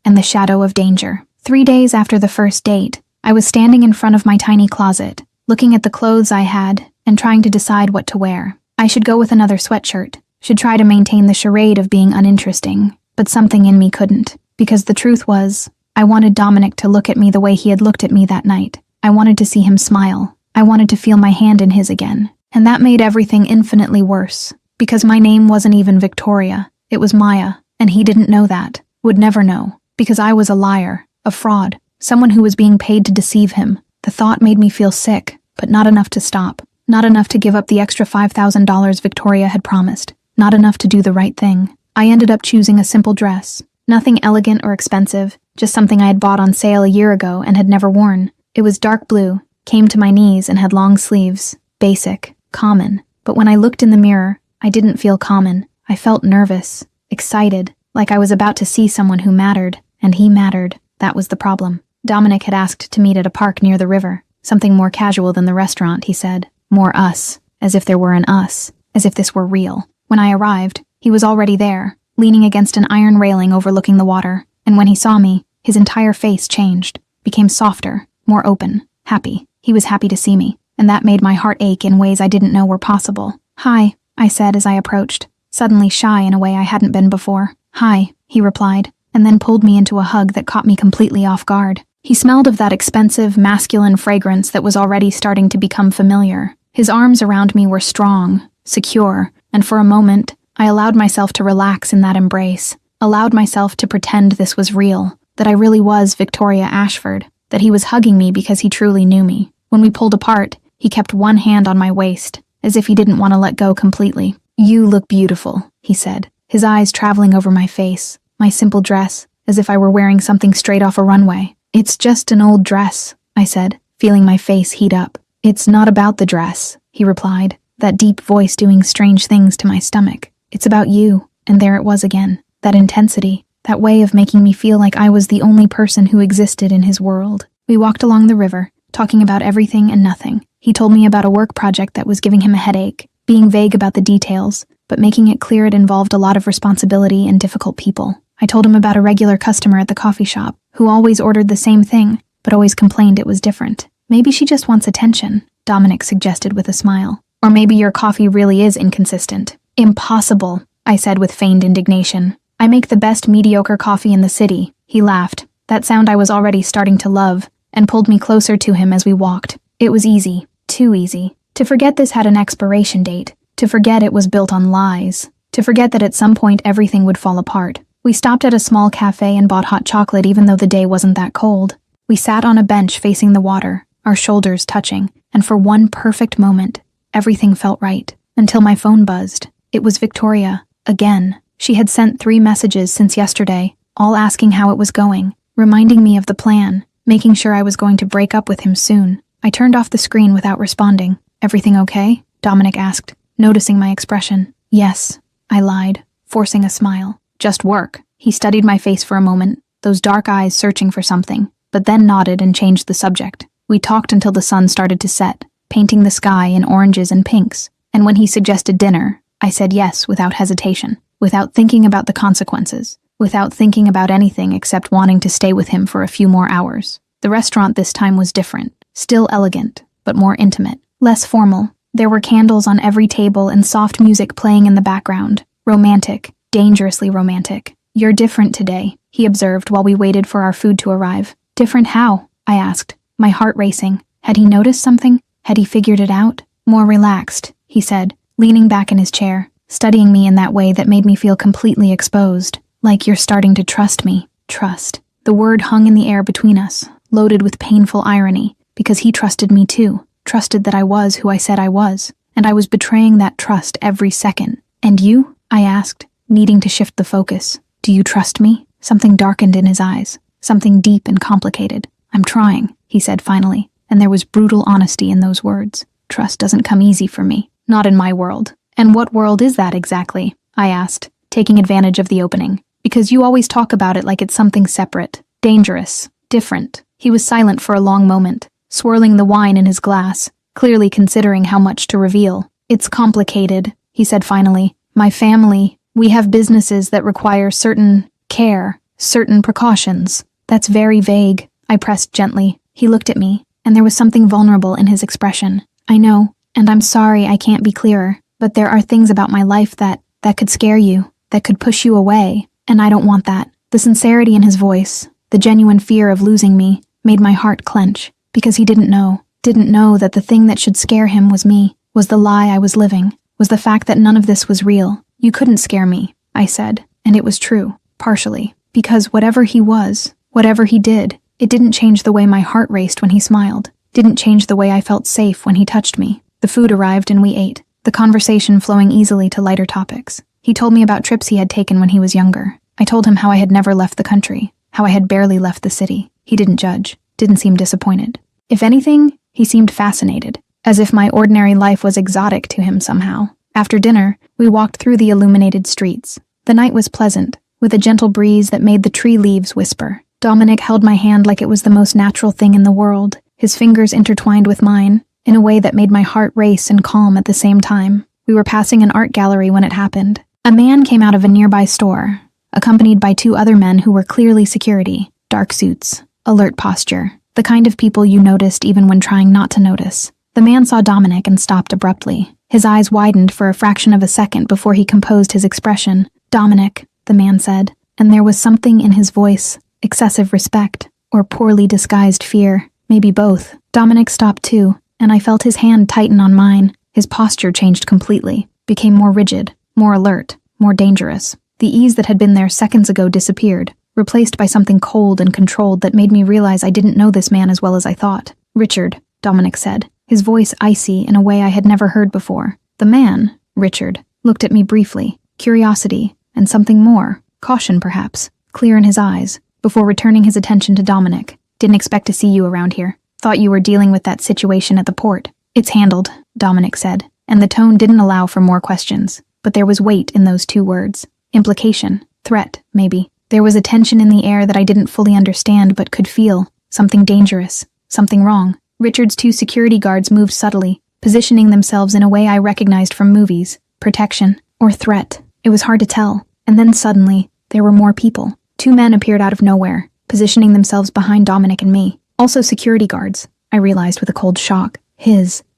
And the shadow of danger. 3 days after the first date, I was standing in front of my tiny closet, looking at the clothes I had and trying to decide what to wear. I should go with another sweatshirt, should try to maintain the charade of being uninteresting, but something in me couldn't, because the truth was, I wanted Dominic to look at me the way he had looked at me that night. I wanted to see him smile. I wanted to feel my hand in his again. And that made everything infinitely worse, because my name wasn't even Victoria, it was Maya, and he didn't know that, would never know, because I was a liar, a fraud, someone who was being paid to deceive him. The thought made me feel sick, but not enough to stop, not enough to give up the extra $5,000 Victoria had promised, not enough to do the right thing. I ended up choosing a simple dress, nothing elegant or expensive, just something I had bought on sale a year ago and had never worn. It was dark blue, came to my knees and had long sleeves, basic, common. But when I looked in the mirror, I didn't feel common. I felt nervous, excited, like I was about to see someone who mattered, and he mattered. That was the problem. Dominic had asked to meet at a park near the river, something more casual than the restaurant, he said. More us, as if there were an us, as if this were real. When I arrived, he was already there, leaning against an iron railing overlooking the water, and when he saw me, his entire face changed, became softer, more open, happy. He was happy to see me, and that made my heart ache in ways I didn't know were possible. "Hi," I said as I approached, suddenly shy in a way I hadn't been before. "Hi," he replied, and then pulled me into a hug that caught me completely off guard. He smelled of that expensive, masculine fragrance that was already starting to become familiar. His arms around me were strong, secure, and for a moment, I allowed myself to relax in that embrace, allowed myself to pretend this was real, that I really was Victoria Ashford, that he was hugging me because he truly knew me. When we pulled apart, he kept one hand on my waist, as if he didn't want to let go completely. "You look beautiful," he said, his eyes traveling over my face, my simple dress, as if I were wearing something straight off a runway. "It's just an old dress," I said, feeling my face heat up. "It's not about the dress," he replied, that deep voice doing strange things to my stomach. "It's about you," and there it was again, that intensity, that way of making me feel like I was the only person who existed in his world. We walked along the river, talking about everything and nothing. He told me about a work project that was giving him a headache, being vague about the details, but making it clear it involved a lot of responsibility and difficult people. I told him about a regular customer at the coffee shop, who always ordered the same thing, but always complained it was different. "Maybe she just wants attention," Dominic suggested with a smile. "Or maybe your coffee really is inconsistent." "Impossible," I said with feigned indignation. "I make the best mediocre coffee in the city." He laughed, that sound I was already starting to love, and pulled me closer to him as we walked. It was easy, too easy, to forget this had an expiration date, to forget it was built on lies, to forget that at some point everything would fall apart. We stopped at a small cafe and bought hot chocolate even though the day wasn't that cold. We sat on a bench facing the water, our shoulders touching, and for one perfect moment, everything felt right, until my phone buzzed. It was Victoria, again. She had sent 3 messages since yesterday, all asking how it was going, reminding me of the plan, making sure I was going to break up with him soon. I turned off the screen without responding. "Everything okay?" Dominic asked, noticing my expression. "Yes," I lied, forcing a smile. "Just work." He studied my face for a moment, those dark eyes searching for something, but then nodded and changed the subject. We talked until the sun started to set, painting the sky in oranges and pinks, and when he suggested dinner, I said yes without hesitation, without thinking about the consequences, without thinking about anything except wanting to stay with him for a few more hours. The restaurant this time was different, still elegant, but more intimate, less formal. There were candles on every table and soft music playing in the background. Romantic, dangerously romantic. "You're different today," he observed while we waited for our food to arrive. "Different how?" I asked, my heart racing. Had he noticed something? Had he figured it out? "More relaxed," he said, leaning back in his chair, studying me in that way that made me feel completely exposed. "Like you're starting to trust me." Trust. The word hung in the air between us, loaded with painful irony, because he trusted me too, trusted that I was who I said I was, and I was betraying that trust every second. "And you?" I asked, needing to shift the focus. "Do you trust me?" Something darkened in his eyes, something deep and complicated. "I'm trying," he said finally, and there was brutal honesty in those words. "Trust doesn't come easy for me. Not in my world." "And what world is that exactly?" I asked, taking advantage of the opening. "Because you always talk about it like it's something separate, dangerous, different." He was silent for a long moment, swirling the wine in his glass, clearly considering how much to reveal. "It's complicated," he said finally. "My family, we have businesses that require certain care, Certain precautions. That's very vague. I pressed gently. He looked at me, and there was something vulnerable in his expression. I know, and I'm sorry I can't be clearer, but there are things about my life that could scare you, that could push you away, and I don't want that. The sincerity in his voice, the genuine fear of losing me, made my heart clench, because he didn't know that the thing that should scare him was me, was the lie I was living, was the fact that none of this was real. You couldn't scare me, I said, and it was true, partially, because whatever he was, whatever he did, it didn't change the way my heart raced when he smiled, didn't change the way I felt safe when he touched me. The food arrived and we ate, the conversation flowing easily to lighter topics. He told me about trips he had taken when he was younger. I told him how I had never left the country, how I had barely left the city. He didn't judge, didn't seem disappointed. If anything, he seemed fascinated, as if my ordinary life was exotic to him somehow. After dinner, we walked through the illuminated streets. The night was pleasant, with a gentle breeze that made the tree leaves whisper. Dominic held my hand like it was the most natural thing in the world, his fingers intertwined with mine, in a way that made my heart race and calm at the same time. We were passing an art gallery when it happened. A man came out of a nearby store, accompanied by 2 other men who were clearly security, dark suits, alert posture, the kind of people you noticed even when trying not to notice. The man saw Dominic and stopped abruptly. His eyes widened for a fraction of a second before he composed his expression. "Dominic," the man said, and there was something in his voice, excessive respect, or poorly disguised fear, maybe both. Dominic stopped too, and I felt his hand tighten on mine. His posture changed completely, became more rigid, more alert, more dangerous. The ease that had been there seconds ago disappeared, replaced by something cold and controlled that made me realize I didn't know this man as well as I thought. "Richard," Dominic said, his voice icy in a way I had never heard before. The man, Richard, looked at me briefly, curiosity, and something more, caution perhaps, clear in his eyes, before returning his attention to Dominic. "Didn't expect to see you around here. Thought you were dealing with that situation at the port." "It's handled," Dominic said, and the tone didn't allow for more questions. But there was weight in those 2 words. Implication, threat, maybe. There was a tension in the air that I didn't fully understand but could feel. Something dangerous, something wrong. Richard's 2 security guards moved subtly, positioning themselves in a way I recognized from movies. Protection, or threat. It was hard to tell. And then suddenly, there were more people. 2 men appeared out of nowhere, positioning themselves behind Dominic and me. Also security guards, I realized with a cold shock.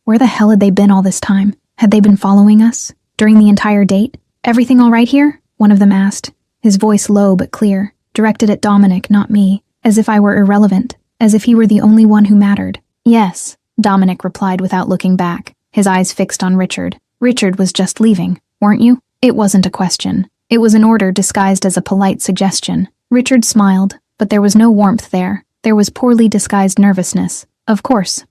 Where the hell had they been all this time? Had they been following us? During the entire date? "Everything all right here?" one of them asked, his voice low but clear, directed at Dominic, not me, as if I were irrelevant, as if he were the only one who mattered. "Yes," Dominic replied without looking back, his eyes fixed on Richard. "Richard was just leaving, weren't you?" It wasn't a question. It was an order disguised as a polite suggestion. Richard smiled, but there was no warmth there. There was poorly disguised nervousness. Of course.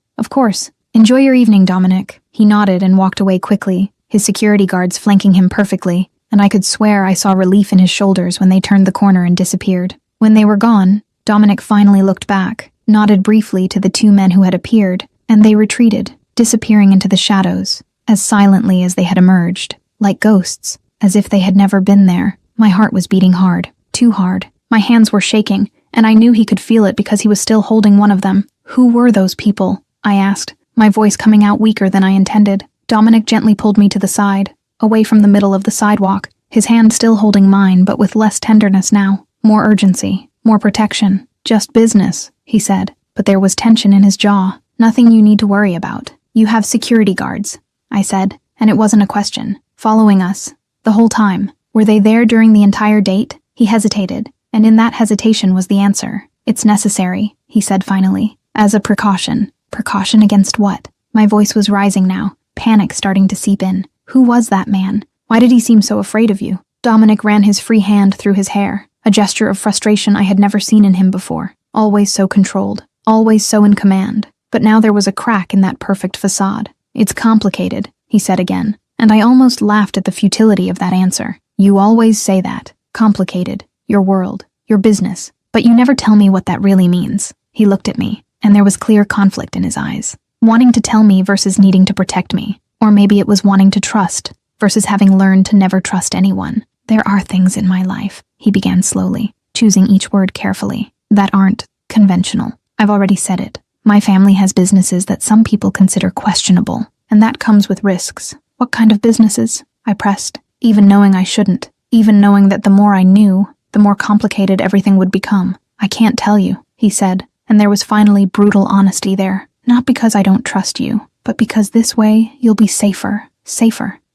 Enjoy your evening, Dominic." He nodded and walked away quickly, his security guards flanking him perfectly, and I could swear I saw relief in his shoulders when they turned the corner and disappeared. When they were gone, Dominic finally looked back, nodded briefly to the 2 men who had appeared, and they retreated, disappearing into the shadows, as silently as they had emerged, like ghosts, as if they had never been there. My heart was beating hard, too hard. My hands were shaking, and I knew he could feel it because he was still holding one of them. "Who were those people?" I asked, my voice coming out weaker than I intended. Dominic gently pulled me to the side, away from the middle of the sidewalk, his hand still holding mine but with less tenderness now. "More urgency, more protection. Just business," he said, but there was tension in his jaw. "Nothing you need to worry about. You have security guards," I said, and it wasn't a question. "Following us. The whole time. Were they there during the entire date?" He hesitated, and in that hesitation was the answer. "It's necessary," he said finally, "as a precaution." Precaution against what? My voice was rising now, panic starting to seep in. Who was that man? Why did he seem so afraid of you? Dominic ran his free hand through his hair, a gesture of frustration I had never seen in him before. Always so controlled, always so in command. But now there was a crack in that perfect facade. "It's complicated," he said again, and I almost laughed at the futility of that answer. "You always say that. Complicated. Your world. Your business. But you never tell me what that really means." He looked at me, and there was clear conflict in his eyes. Wanting to tell me versus needing to protect me. Or maybe it was wanting to trust versus having learned to never trust anyone. "There are things in my life," he began slowly, choosing each word carefully, "that aren't conventional. I've already said it. My family has businesses that some people consider questionable, and that comes with risks." "What kind of businesses?" I pressed, even knowing I shouldn't, even knowing that the more I knew, the more complicated everything would become. I can't tell you, he said, and there was finally brutal honesty there. Not because I don't trust you, but because this way you'll be safer,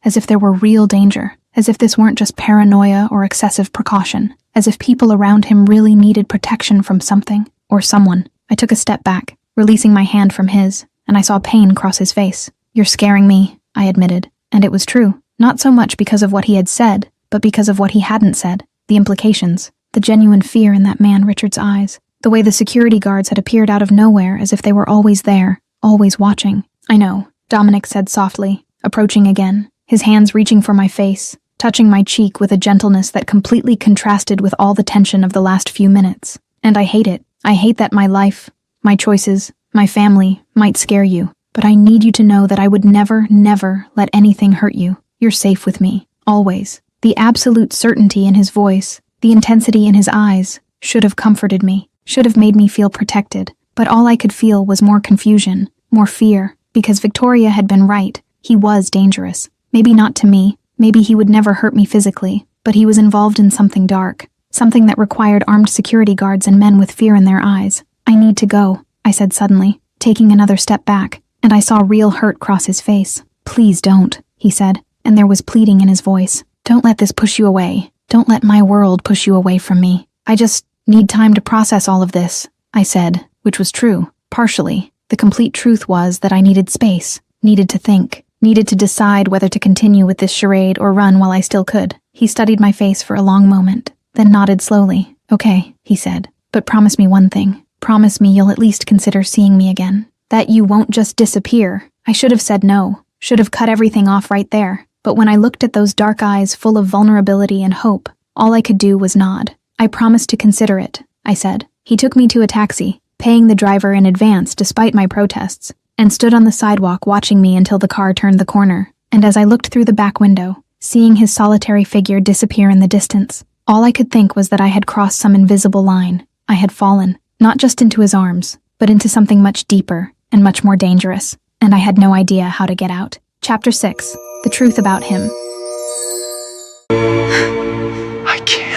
as if there were real danger, as if this weren't just paranoia or excessive precaution, as if people around him really needed protection from something or someone. I took a step back, releasing my hand from his, and I saw pain cross his face. You're scaring me, I admitted, and it was true. Not so much because of what he had said, but because of what he hadn't said, the implications, the genuine fear in that man Richard's eyes, the way the security guards had appeared out of nowhere as if they were always there, always watching. I know, Dominic said softly, approaching again, his hands reaching for my face, touching my cheek with a gentleness that completely contrasted with all the tension of the last few minutes. And I hate it. I hate that my life, my choices, my family might scare you, but I need you to know that I would never, never let anything hurt you. You're safe with me, always. The absolute certainty in his voice, the intensity in his eyes, should have comforted me, should have made me feel protected, but all I could feel was more confusion, more fear, because Victoria had been right. He was dangerous. Maybe not to me, maybe he would never hurt me physically, but he was involved in something dark, something that required armed security guards and men with fear in their eyes. I need to go, I said suddenly, taking another step back, and I saw real hurt cross his face. Please don't, he said, and there was pleading in his voice. Don't let this push you away. Don't let my world push you away from me. I just need time to process all of this, I said, which was true, partially. The complete truth was that I needed space, needed to think, needed to decide whether to continue with this charade or run while I still could. He studied my face for a long moment, then nodded slowly. Okay, he said, but promise me one thing. Promise me you'll at least consider seeing me again. That you won't just disappear. I should have said no, should have cut everything off right there. But when I looked at those dark eyes full of vulnerability and hope, all I could do was nod. I promised to consider it, I said. He took me to a taxi, paying the driver in advance despite my protests, and stood on the sidewalk watching me until the car turned the corner. And as I looked through the back window, seeing his solitary figure disappear in the distance, all I could think was that I had crossed some invisible line. I had fallen, not just into his arms, but into something much deeper and much more dangerous, and I had no idea how to get out. Chapter 6. The truth about him. I can't.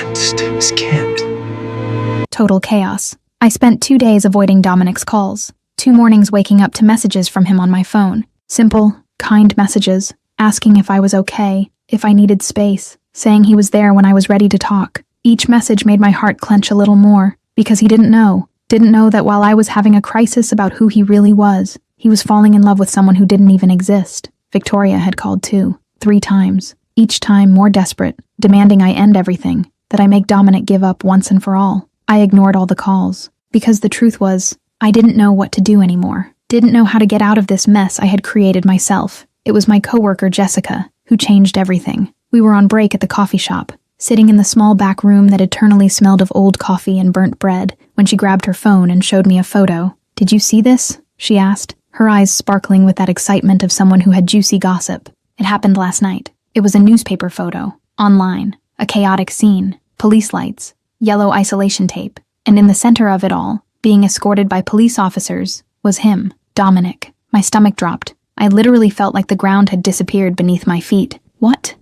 Total chaos. I spent 2 days avoiding Dominic's calls, 2 mornings waking up to messages from him on my phone. Simple, kind messages, asking if I was okay, if I needed space, saying he was there when I was ready to talk. Each message made my heart clench a little more, because he didn't know that while I was having a crisis about who he really was, he was falling in love with someone who didn't even exist. Victoria had called 2, 3 times, each time more desperate, demanding I end everything, that I make Dominic give up once and for all. I ignored all the calls, because the truth was, I didn't know what to do anymore, didn't know how to get out of this mess I had created myself. It was my coworker Jessica, who changed everything. We were on break at the coffee shop, sitting in the small back room that eternally smelled of old coffee and burnt bread, when she grabbed her phone and showed me a photo. Did you see this? She asked, her eyes sparkling with that excitement of someone who had juicy gossip. It happened last night. It was a newspaper photo, online, a chaotic scene, police lights, yellow isolation tape, and in the center of it all, being escorted by police officers, was him, Dominic. My stomach dropped. I literally felt like the ground had disappeared beneath my feet. What?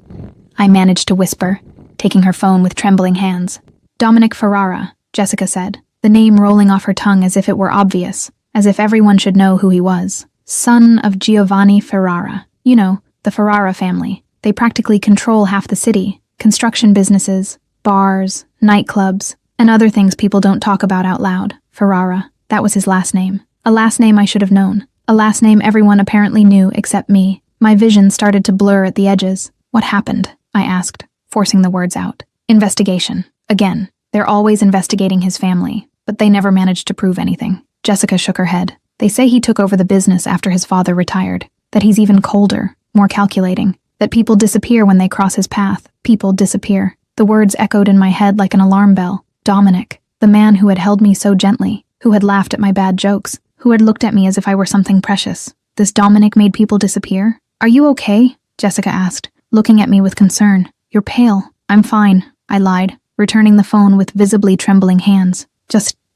I managed to whisper, taking her phone with trembling hands. Dominic Ferrara, Jessica said, the name rolling off her tongue as if it were obvious, as if everyone should know who he was. Son of Giovanni Ferrara. You know, the Ferrara family. They practically control half the city. Construction businesses, bars, nightclubs, and other things people don't talk about out loud. Ferrara. That was his last name. A last name I should have known. A last name everyone apparently knew except me. My vision started to blur at the edges. What happened? I asked, forcing the words out. Investigation. Again. They're always investigating his family, but they never managed to prove anything. Jessica shook her head. They say he took over the business after his father retired, that he's even colder, more calculating, that people disappear when they cross his path. People disappear. The words echoed in my head like an alarm bell. Dominic, the man who had held me so gently, who had laughed at my bad jokes, who had looked at me as if I were something precious. This Dominic made people disappear? Are you okay? Jessica asked, looking at me with concern. You're pale. I'm fine, I lied, returning the phone with visibly trembling hands.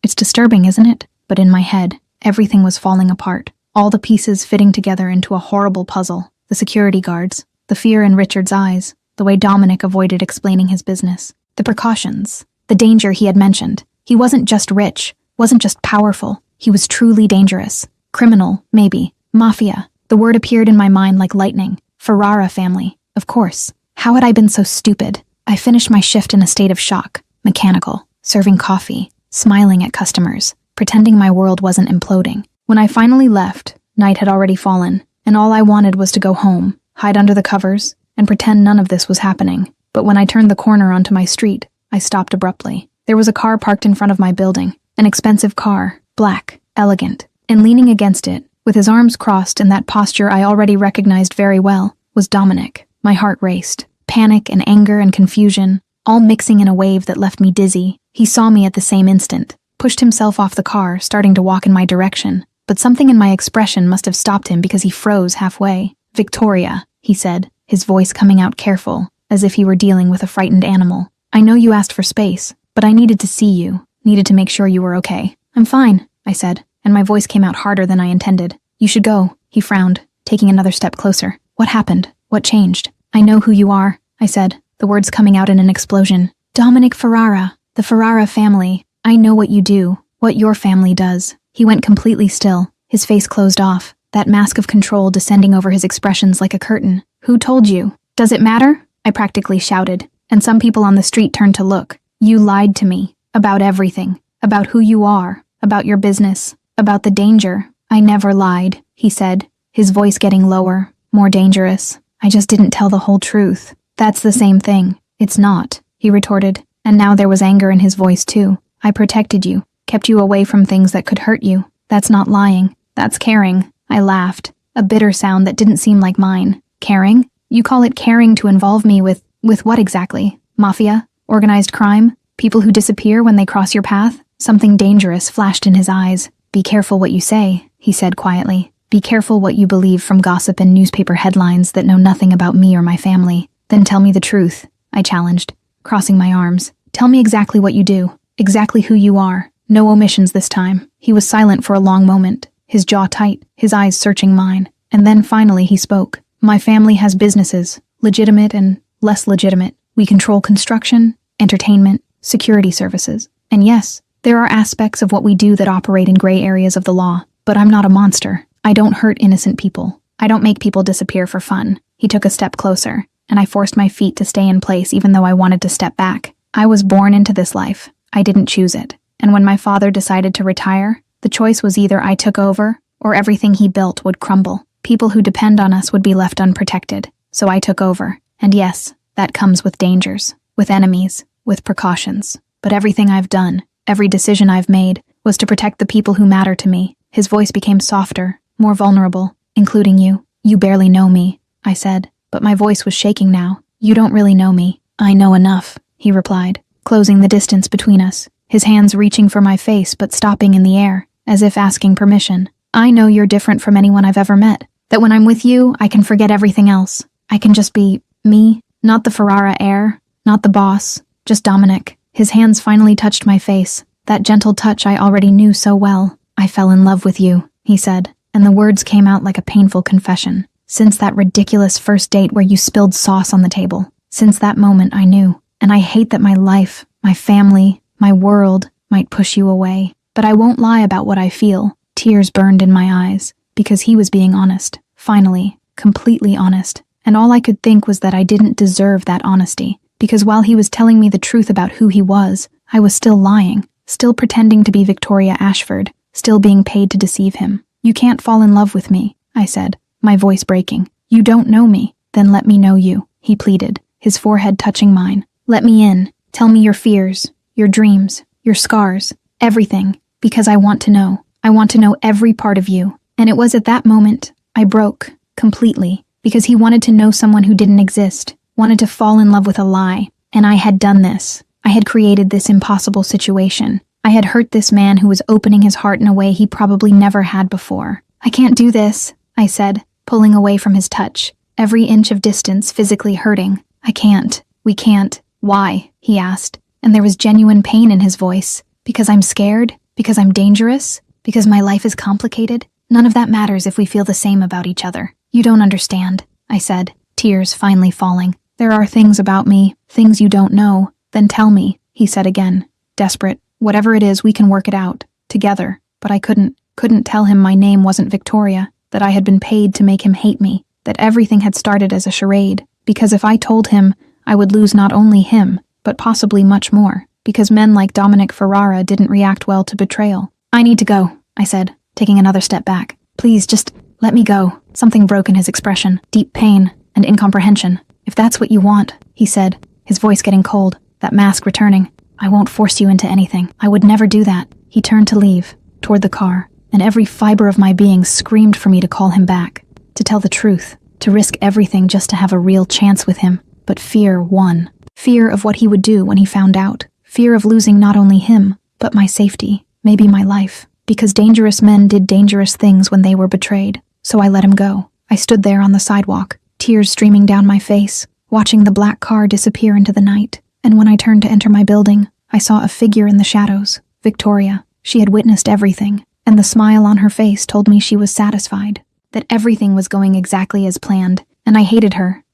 It's disturbing, isn't it? But in my head, everything was falling apart, all the pieces fitting together into a horrible puzzle. The security guards, the fear in Richard's eyes, the way Dominic avoided explaining his business, the precautions, The danger he had mentioned. He wasn't just rich, wasn't just powerful. He was truly dangerous. Criminal, maybe. Mafia. The word appeared in my mind like lightning. Ferrara family. Of course. How had I been so stupid? I finished my shift in a state of shock. Mechanical. Serving coffee. Smiling at customers. Pretending my world wasn't imploding. When I finally left, night had already fallen, and all I wanted was to go home, hide under the covers, and pretend none of this was happening. But when I turned the corner onto my street, I stopped abruptly. There was a car parked in front of my building. An expensive car. Black. Elegant. And leaning against it, with his arms crossed in that posture I already recognized very well, was Dominic. My heart raced. Panic and anger and confusion, all mixing in a wave that left me dizzy. He saw me at the same instant, pushed himself off the car, starting to walk in my direction. But something in my expression must have stopped him because he froze halfway. "Victoria," he said, his voice coming out careful, as if he were dealing with a frightened animal. "I know you asked for space, but I needed to see you, needed to make sure you were okay." "I'm fine," I said, and my voice came out harder than I intended. "You should go," he frowned, taking another step closer. "What happened? What changed?" "I know who you are," I said, the words coming out in an explosion. "Dominic Ferrara, the Ferrara family. I know what you do, what your family does." He went completely still, his face closed off, that mask of control descending over his expressions like a curtain. "Who told you?" "Does it matter?" I practically shouted, and some people on the street turned to look. "You lied to me. About everything. About who you are. About your business. About the danger." "I never lied," he said, his voice getting lower, more dangerous. "I just didn't tell the whole truth." "That's the same thing." "It's not," he retorted, and now there was anger in his voice too. "I protected you, kept you away from things that could hurt you. That's not lying. That's caring." I laughed, a bitter sound that didn't seem like mine. "Caring? You call it caring to involve me with what exactly? Mafia? Organized crime? People who disappear when they cross your path?" Something dangerous flashed in his eyes. "Be careful what you say," he said quietly. "Be careful what you believe from gossip and newspaper headlines that know nothing about me or my family. Then tell me the truth," I challenged, crossing my arms. "Tell me exactly what you do, exactly who you are. No omissions this time." He was silent for a long moment, his jaw tight, his eyes searching mine. And then finally he spoke. "My family has businesses, legitimate and less legitimate. We control construction, entertainment, security services. And yes, there are aspects of what we do that operate in gray areas of the law. But I'm not a monster. I don't hurt innocent people. I don't make people disappear for fun." He took a step closer, and I forced my feet to stay in place even though I wanted to step back. I was born into this life. I didn't choose it. And when my father decided to retire, the choice was either I took over, or everything he built would crumble. People who depend on us would be left unprotected. So I took over. And yes, that comes with dangers, with enemies, with precautions. But everything I've done, every decision I've made, was to protect the people who matter to me. His voice became softer, more vulnerable, including you. "You barely know me," I said, but my voice was shaking now. "You don't really know me." "I know enough," he replied, closing the distance between us, his hands reaching for my face but stopping in the air, as if asking permission. "I know you're different from anyone I've ever met, that when I'm with you, I can forget everything else. I can just be me, not the Ferrara heir, not the boss, just Dominic." His hands finally touched my face, that gentle touch I already knew so well. "I fell in love with you," he said, and the words came out like a painful confession. "Since that ridiculous first date where you spilled sauce on the table. Since that moment I knew. And I hate that my life, my family, my world might push you away. But I won't lie about what I feel." Tears burned in my eyes, because he was being honest. Finally, completely honest. And all I could think was that I didn't deserve that honesty, because while he was telling me the truth about who he was, I was still lying, still pretending to be Victoria Ashford, still being paid to deceive him. "You can't fall in love with me," I said, my voice breaking. "You don't know me. Then let me know you," he pleaded, his forehead touching mine. "Let me in. Tell me your fears, your dreams, your scars, everything, because I want to know. I want to know every part of you." And it was at that moment I broke, completely, because he wanted to know someone who didn't exist, wanted to fall in love with a lie. And I had done this. I had created this impossible situation. I had hurt this man who was opening his heart in a way he probably never had before. "I can't do this," I said, pulling away from his touch, every inch of distance physically hurting. "I can't. We can't." "Why?" he asked, and there was genuine pain in his voice. "Because I'm scared? Because I'm dangerous? Because my life is complicated? None of that matters if we feel the same about each other." "You don't understand," I said, tears finally falling. "There are things about me, things you don't know." "Then tell me," he said again. Desperate. Whatever it is, we can work it out. Together. But I couldn't tell him my name wasn't Victoria, that I had been paid to make him hate me, that everything had started as a charade, because if I told him, I would lose not only him, but possibly much more, because men like Dominic Ferrara didn't react well to betrayal. I need to go, I said, taking another step back. Please, just let me go. Something broke in his expression, deep pain and incomprehension. If that's what you want, he said, his voice getting cold, that mask returning. I won't force you into anything. I would never do that. He turned to leave, toward the car, and every fiber of my being screamed for me to call him back, to tell the truth, to risk everything just to have a real chance with him. But fear won. Fear of what he would do when he found out. Fear of losing not only him, but my safety, maybe my life. Because dangerous men did dangerous things when they were betrayed. So I let him go. I stood there on the sidewalk, tears streaming down my face, watching the black car disappear into the night. And when I turned to enter my building, I saw a figure in the shadows. Victoria. She had witnessed everything, and the smile on her face told me she was satisfied, that everything was going exactly as planned, and I hated her,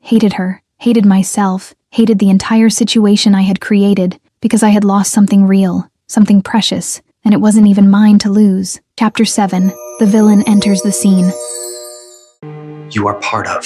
hated myself, hated the entire situation I had created, because I had lost something real, something precious, and it wasn't even mine to lose. Chapter 7. The villain enters the scene. You are part of.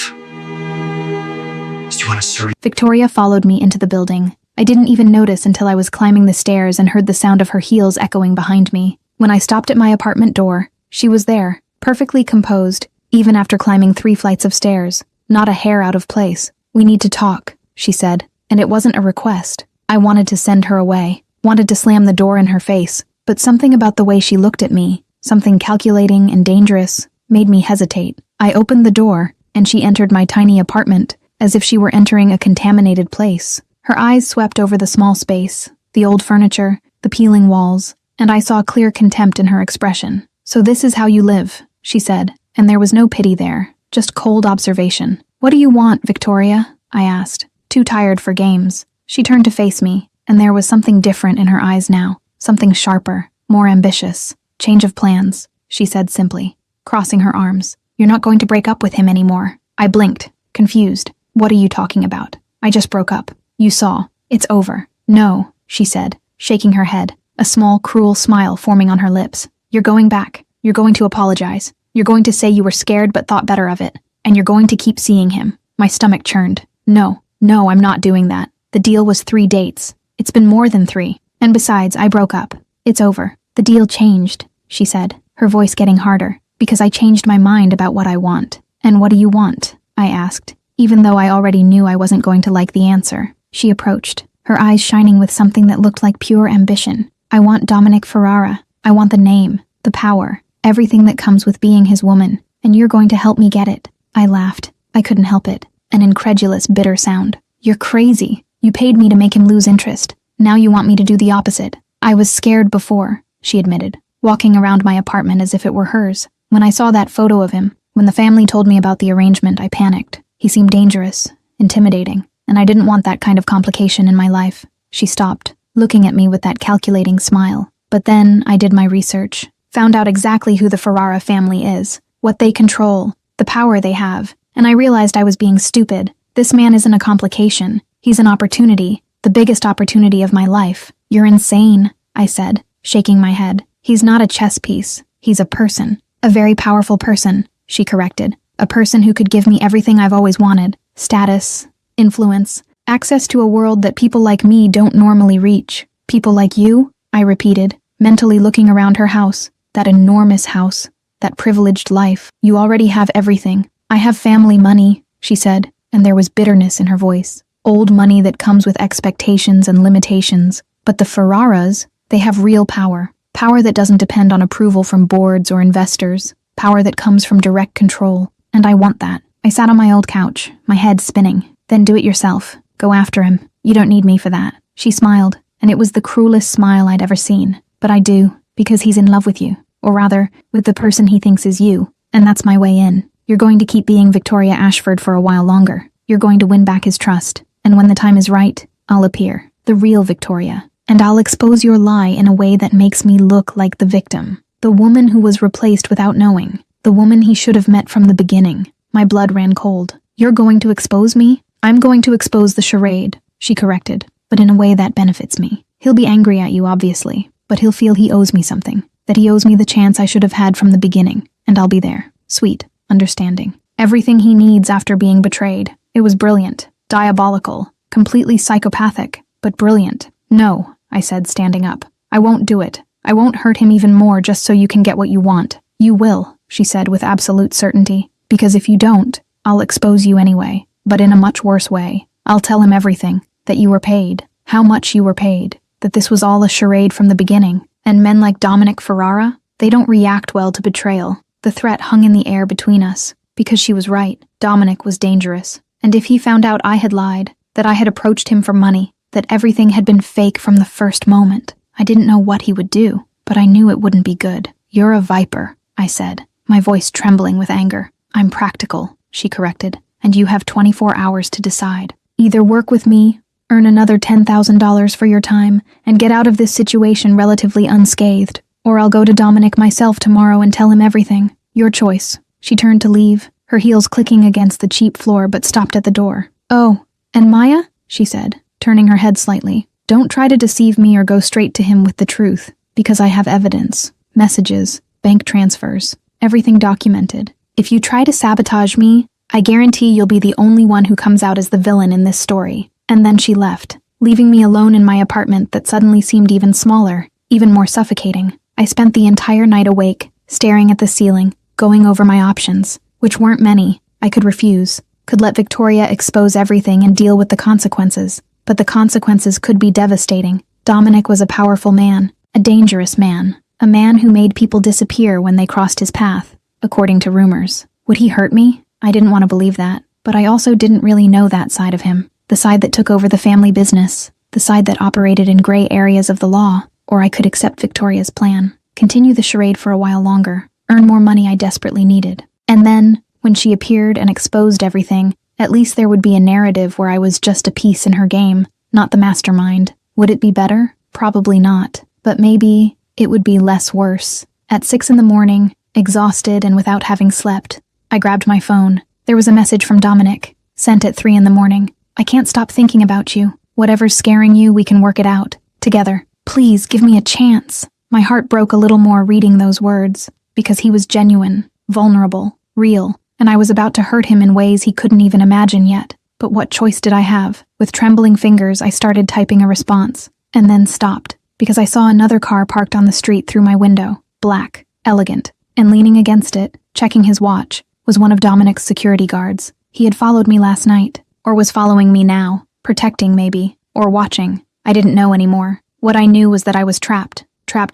Do you want to serve? Victoria followed me into the building. I didn't even notice until I was climbing the stairs and heard the sound of her heels echoing behind me. When I stopped at my apartment door, she was there, perfectly composed, even after climbing 3 flights of stairs, not a hair out of place. We need to talk, she said, and it wasn't a request. I wanted to send her away, wanted to slam the door in her face, but something about the way she looked at me, something calculating and dangerous, made me hesitate. I opened the door, and she entered my tiny apartment, as if she were entering a contaminated place. Her eyes swept over the small space, the old furniture, the peeling walls, and I saw clear contempt in her expression. So this is how you live, she said, and there was no pity there, just cold observation. What do you want, Victoria? I asked, too tired for games. She turned to face me, and there was something different in her eyes now, something sharper, more ambitious. Change of plans, she said simply, crossing her arms. You're not going to break up with him anymore. I blinked, confused. What are you talking about? I just broke up. You saw. It's over. No, she said, shaking her head, a small, cruel smile forming on her lips. You're going back. You're going to apologize. You're going to say you were scared but thought better of it. And you're going to keep seeing him. My stomach churned. No, I'm not doing that. The deal was 3 dates. It's been more than 3. And besides, I broke up. It's over. The deal changed, she said, her voice getting harder, because I changed my mind about what I want. And what do you want? I asked, even though I already knew I wasn't going to like the answer. She approached, her eyes shining with something that looked like pure ambition. I want Dominic Ferrara. I want the name, the power, everything that comes with being his woman, and you're going to help me get it. I laughed. I couldn't help it. An incredulous, bitter sound. You're crazy. You paid me to make him lose interest. Now you want me to do the opposite. I was scared before, she admitted, walking around my apartment as if it were hers. When I saw that photo of him, when the family told me about the arrangement, I panicked. He seemed dangerous, intimidating, and I didn't want that kind of complication in my life. She stopped, looking at me with that calculating smile. But then I did my research, found out exactly who the Ferrara family is, what they control, the power they have, and I realized I was being stupid. This man isn't a complication. He's an opportunity, the biggest opportunity of my life. You're insane, I said, shaking my head. He's not a chess piece. He's a person. A very powerful person, she corrected. A person who could give me everything I've always wanted. Status, influence, access to a world that people like me don't normally reach. People like you? I repeated, mentally looking around her house. That enormous house. That privileged life. You already have everything. I have family money, she said, and there was bitterness in her voice. Old money that comes with expectations and limitations. But the Ferraras, they have real power. Power that doesn't depend on approval from boards or investors. Power that comes from direct control. And I want that. I sat on my old couch, my head spinning. Then do it yourself. Go after him. You don't need me for that. She smiled, and it was the cruelest smile I'd ever seen. But I do, because he's in love with you. Or rather, with the person he thinks is you. And that's my way in. You're going to keep being Victoria Ashford for a while longer. You're going to win back his trust. And when the time is right, I'll appear. The real Victoria. And I'll expose your lie in a way that makes me look like the victim. The woman who was replaced without knowing. The woman he should have met from the beginning. My blood ran cold. You're going to expose me? I'm going to expose the charade, she corrected, but in a way that benefits me. He'll be angry at you, obviously, but he'll feel he owes me something, that he owes me the chance I should have had from the beginning, and I'll be there. Sweet, understanding. Everything he needs after being betrayed. It was brilliant, diabolical, completely psychopathic, but brilliant. No, I said, standing up. I won't do it. I won't hurt him even more just so you can get what you want. You will, she said with absolute certainty, because if you don't, I'll expose you anyway, but in a much worse way. I'll tell him everything, that you were paid, how much you were paid, that this was all a charade from the beginning. And men like Dominic Ferrara, they don't react well to betrayal. The threat hung in the air between us, because she was right. Dominic was dangerous. And if he found out I had lied, that I had approached him for money, that everything had been fake from the first moment, I didn't know what he would do, but I knew it wouldn't be good. You're a viper, I said, my voice trembling with anger. I'm practical, she corrected, and you have 24 hours to decide. Either work with me, earn another $10,000 for your time, and get out of this situation relatively unscathed, or I'll go to Dominic myself tomorrow and tell him everything. Your choice. She turned to leave, her heels clicking against the cheap floor, but stopped at the door. Oh, and Maya? She said, turning her head slightly. Don't try to deceive me or go straight to him with the truth, because I have evidence, messages, bank transfers, everything documented. If you try to sabotage me, I guarantee you'll be the only one who comes out as the villain in this story. And then she left, leaving me alone in my apartment that suddenly seemed even smaller, even more suffocating. I spent the entire night awake, staring at the ceiling, going over my options, which weren't many. I could refuse, could let Victoria expose everything and deal with the consequences. But the consequences could be devastating. Dominic was a powerful man, a dangerous man, a man who made people disappear when they crossed his path, according to rumors. Would he hurt me? I didn't want to believe that, but I also didn't really know that side of him. The side that took over the family business, the side that operated in gray areas of the law. Or I could accept Victoria's plan, continue the charade for a while longer, earn more money I desperately needed. And then, when she appeared and exposed everything, at least there would be a narrative where I was just a piece in her game, not the mastermind. Would it be better? Probably not. But maybe it would be less worse. At 6 a.m, exhausted and without having slept, I grabbed my phone. There was a message from Dominic, sent at 3 a.m. I can't stop thinking about you. Whatever's scaring you, we can work it out. Together. Please, give me a chance. My heart broke a little more reading those words, because he was genuine, vulnerable, real, and I was about to hurt him in ways he couldn't even imagine yet. But what choice did I have? With trembling fingers, I started typing a response, and then stopped, because I saw another car parked on the street through my window, black, elegant, and leaning against it, checking his watch, was one of Dominic's security guards. He had followed me last night, or was following me now, protecting maybe, or watching. I didn't know anymore. What I knew was that I was trapped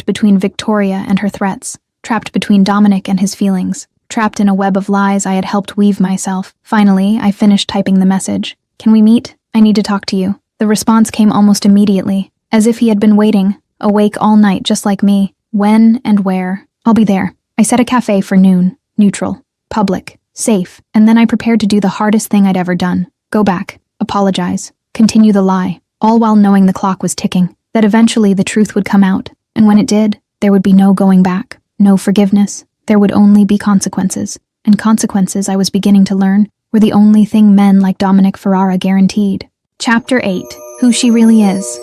between Victoria and her threats, trapped between Dominic and his feelings, trapped in a web of lies I had helped weave myself. Finally, I finished typing the message. Can we meet? I need to talk to you. The response came almost immediately, as if he had been waiting, awake all night just like me. When and where? I'll be there. I set a cafe for noon, neutral, public, safe, and then I prepared to do the hardest thing I'd ever done. Go back, apologize, continue the lie, all while knowing the clock was ticking, that eventually the truth would come out, and when it did, there would be no going back, no forgiveness. There would only be consequences, and consequences, I was beginning to learn, were the only thing men like Dominic Ferrara guaranteed. Chapter 8. Who She Really Is.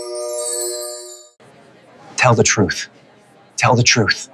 Tell the truth. Tell the truth.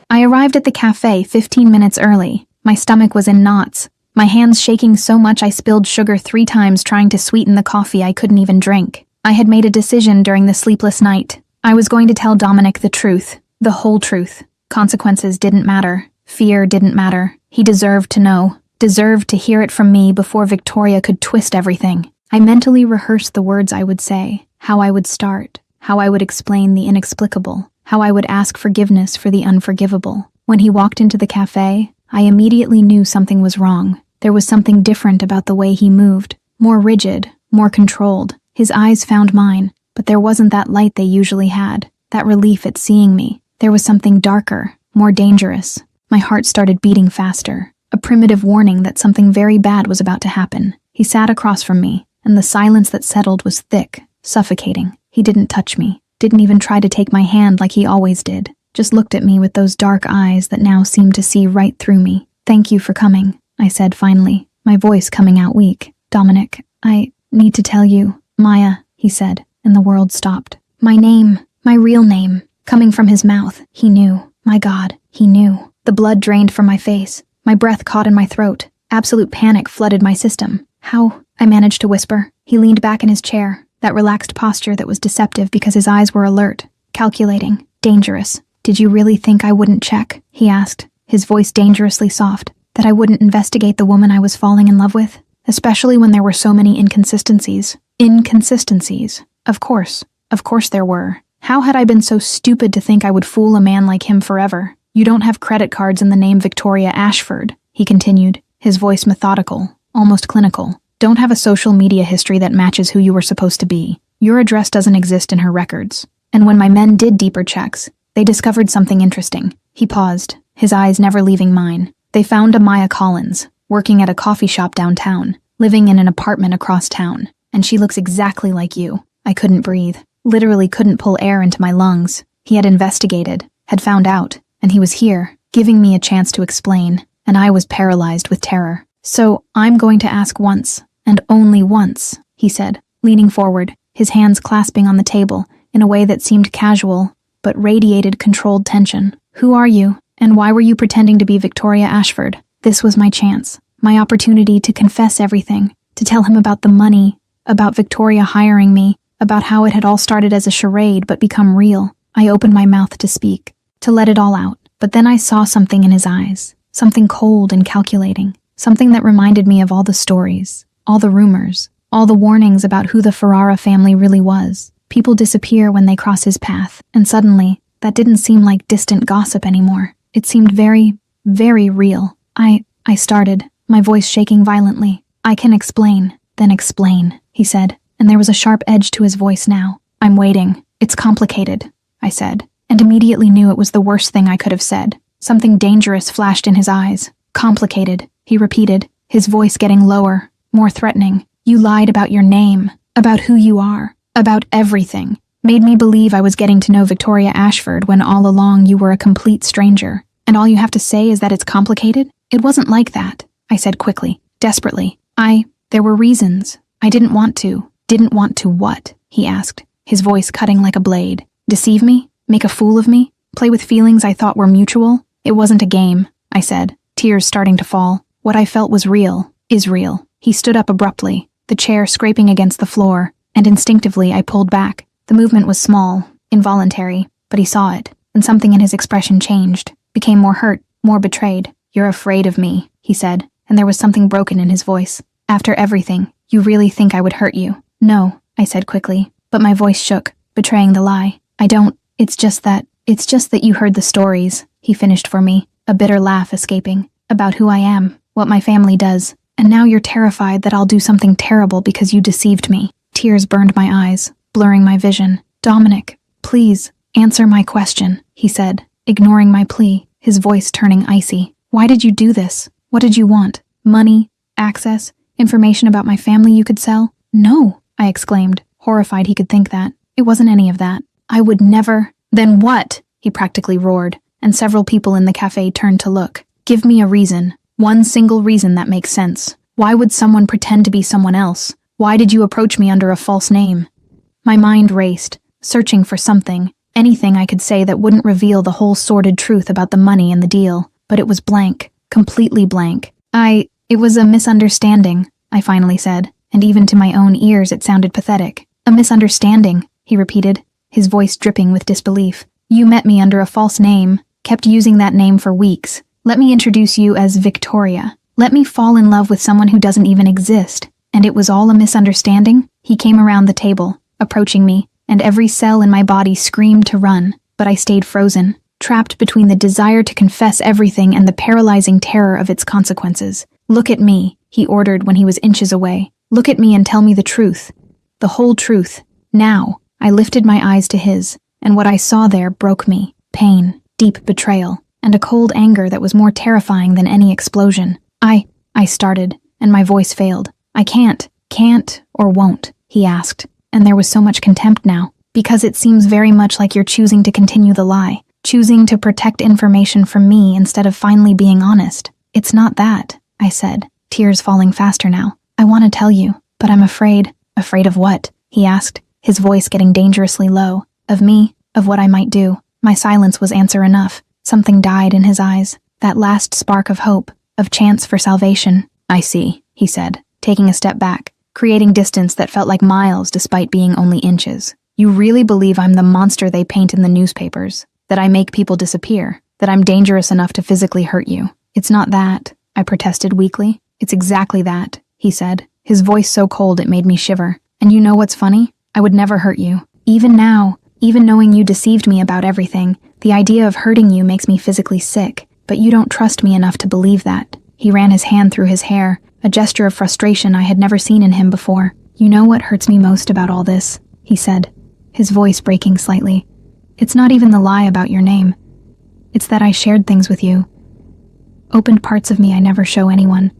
I arrived at the cafe 15 minutes early. My stomach was in knots, my hands shaking so much I spilled sugar 3 times trying to sweeten the coffee I couldn't even drink. I had made a decision during the sleepless night. I was going to tell Dominic the truth, the whole truth. Consequences didn't matter. Fear didn't matter. He deserved to know, deserved to hear it from me before Victoria could twist everything. I mentally rehearsed the words I would say, how I would start, how I would explain the inexplicable, how I would ask forgiveness for the unforgivable. When he walked into the cafe, I immediately knew something was wrong. There was something different about the way he moved, more rigid, more controlled. His eyes found mine, but there wasn't that light they usually had, that relief at seeing me. There was something darker, more dangerous. My heart started beating faster, a primitive warning that something very bad was about to happen. He sat across from me, and the silence that settled was thick, suffocating. He didn't touch me, didn't even try to take my hand like he always did, just looked at me with those dark eyes that now seemed to see right through me. Thank you for coming, I said finally, my voice coming out weak. Dominic, I need to tell you. Maya, he said, and the world stopped. My name, my real name, coming from his mouth. He knew. My God, he knew. The blood drained from my face. My breath caught in my throat. Absolute panic flooded my system. How? I managed to whisper. He leaned back in his chair, that relaxed posture that was deceptive because his eyes were alert, calculating, dangerous. Did you really think I wouldn't check? He asked, his voice dangerously soft. That I wouldn't investigate the woman I was falling in love with? Especially when there were so many inconsistencies. Inconsistencies. Of course there were. How had I been so stupid to think I would fool a man like him forever? You don't have credit cards in the name Victoria Ashford, he continued, his voice methodical, almost clinical. Don't have a social media history that matches who you were supposed to be. Your address doesn't exist in her records. And when my men did deeper checks, they discovered something interesting. He paused, his eyes never leaving mine. They found a Maya Collins, working at a coffee shop downtown, living in an apartment across town. And she looks exactly like you. I couldn't breathe. Literally couldn't pull air into my lungs. He had investigated, had found out, and he was here, giving me a chance to explain, and I was paralyzed with terror. So, I'm going to ask once, and only once, he said, leaning forward, his hands clasping on the table in a way that seemed casual, but radiated controlled tension. Who are you, and why were you pretending to be Victoria Ashford? This was my chance, my opportunity to confess everything, to tell him about the money, about Victoria hiring me, about how it had all started as a charade but become real. I opened my mouth to speak, to let it all out, but then I saw something in his eyes, something cold and calculating, something that reminded me of all the stories, all the rumors, all the warnings about who the Ferrara family really was. People disappear when they cross his path, and suddenly, that didn't seem like distant gossip anymore. It seemed very, very real. I started, my voice shaking violently. I can explain, then explain, he said, and there was a sharp edge to his voice now. I'm waiting. It's complicated, I said, and immediately knew it was the worst thing I could have said. Something dangerous flashed in his eyes. Complicated, he repeated, his voice getting lower, more threatening. You lied about your name, about who you are, about everything. Made me believe I was getting to know Victoria Ashford when all along you were a complete stranger. And all you have to say is that it's complicated? It wasn't like that, I said quickly, desperately. There were reasons. I didn't want to. Didn't want to what? He asked, his voice cutting like a blade. Deceive me? Make a fool of me? Play with feelings I thought were mutual? It wasn't a game, I said, tears starting to fall. What I felt was real, is real. He stood up abruptly, the chair scraping against the floor, and instinctively I pulled back. The movement was small, involuntary, but he saw it, and something in his expression changed, became more hurt, more betrayed. You're afraid of me, he said, and there was something broken in his voice. After everything, you really think I would hurt you? No, I said quickly, but my voice shook, betraying the lie. I don't. It's just that you heard the stories, he finished for me, a bitter laugh escaping, about who I am, what my family does, and now you're terrified that I'll do something terrible because you deceived me. Tears burned my eyes, blurring my vision. Dominic, please, answer my question, he said, ignoring my plea, his voice turning icy. Why did you do this? What did you want? Money? Access? Information about my family you could sell? No, I exclaimed, horrified he could think that. It wasn't any of that. I would never. Then what? He practically roared, and several people in the cafe turned to look. Give me a reason. One single reason that makes sense. Why would someone pretend to be someone else? Why did you approach me under a false name? My mind raced, searching for something, anything I could say that wouldn't reveal the whole sordid truth about the money and the deal, but it was blank, completely blank. It was a misunderstanding, I finally said, and even to my own ears it sounded pathetic. A misunderstanding, he repeated, his voice dripping with disbelief. You met me under a false name, kept using that name for weeks. Let me introduce you as Victoria. Let me fall in love with someone who doesn't even exist. And it was all a misunderstanding? He came around the table, approaching me, and every cell in my body screamed to run, but I stayed frozen, trapped between the desire to confess everything and the paralyzing terror of its consequences. Look at me, he ordered when he was inches away. Look at me and tell me the truth. The whole truth. Now. I lifted my eyes to his, and what I saw there broke me. Pain, deep betrayal, and a cold anger that was more terrifying than any explosion. I started, and my voice failed. I can't, or won't, he asked, and there was so much contempt now, because it seems very much like you're choosing to continue the lie, choosing to protect information from me instead of finally being honest. It's not that, I said, tears falling faster now. I want to tell you, but I'm afraid. Afraid of what? He asked, his voice getting dangerously low. Of me, of what I might do. My silence was answer enough. Something died in his eyes. That last spark of hope, of chance for salvation. I see, he said, taking a step back, creating distance that felt like miles despite being only inches. You really believe I'm the monster they paint in the newspapers? That I make people disappear? That I'm dangerous enough to physically hurt you? It's not that, I protested weakly. It's exactly that, he said, his voice so cold it made me shiver. And you know what's funny? I would never hurt you. Even now, even knowing you deceived me about everything, the idea of hurting you makes me physically sick. But you don't trust me enough to believe that. He ran his hand through his hair, a gesture of frustration I had never seen in him before. You know what hurts me most about all this? He said, his voice breaking slightly. It's not even the lie about your name. It's that I shared things with you. Opened parts of me I never show anyone.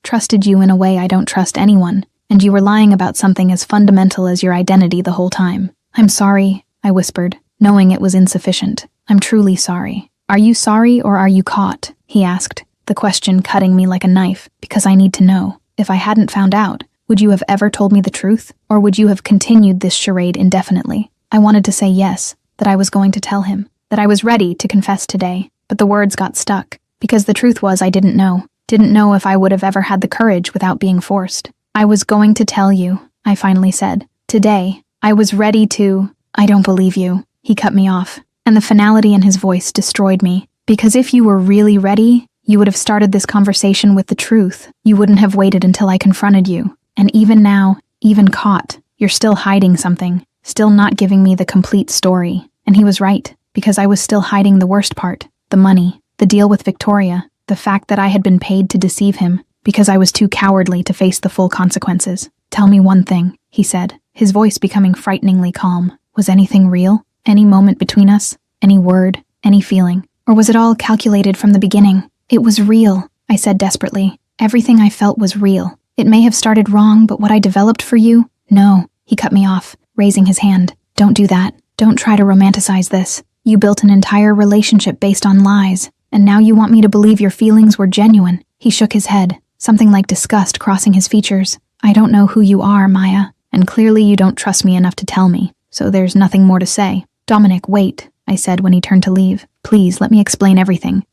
Trusted you in a way I don't trust anyone, and you were lying about something as fundamental as your identity the whole time. I'm sorry, I whispered, knowing it was insufficient. I'm truly sorry. Are you sorry or are you caught? He asked, the question cutting me like a knife, because I need to know. If I hadn't found out, would you have ever told me the truth, or would you have continued this charade indefinitely? I wanted to say yes, that I was going to tell him, that I was ready to confess today, but the words got stuck, because the truth was I didn't know if I would have ever had the courage without being forced. I was going to tell you, I finally said. Today, I was ready to. I don't believe you, he cut me off, and the finality in his voice destroyed me, because if you were really ready, you would have started this conversation with the truth. You wouldn't have waited until I confronted you. And even now, even caught, you're still hiding something, still not giving me the complete story. And he was right, because I was still hiding the worst part, the money, the deal with Victoria, the fact that I had been paid to deceive him, because I was too cowardly to face the full consequences. Tell me one thing, he said, his voice becoming frighteningly calm. Was anything real? Any moment between us? Any word? Any feeling? Or was it all calculated from the beginning? It was real, I said desperately. Everything I felt was real. It may have started wrong, but what I developed for you? No, he cut me off, raising his hand. Don't do that. Don't try to romanticize this. You built an entire relationship based on lies, and now you want me to believe your feelings were genuine. He shook his head, something like disgust crossing his features. I don't know who you are, Maya, and clearly you don't trust me enough to tell me, so there's nothing more to say. Dominic, wait, I said when he turned to leave. Please, let me explain everything.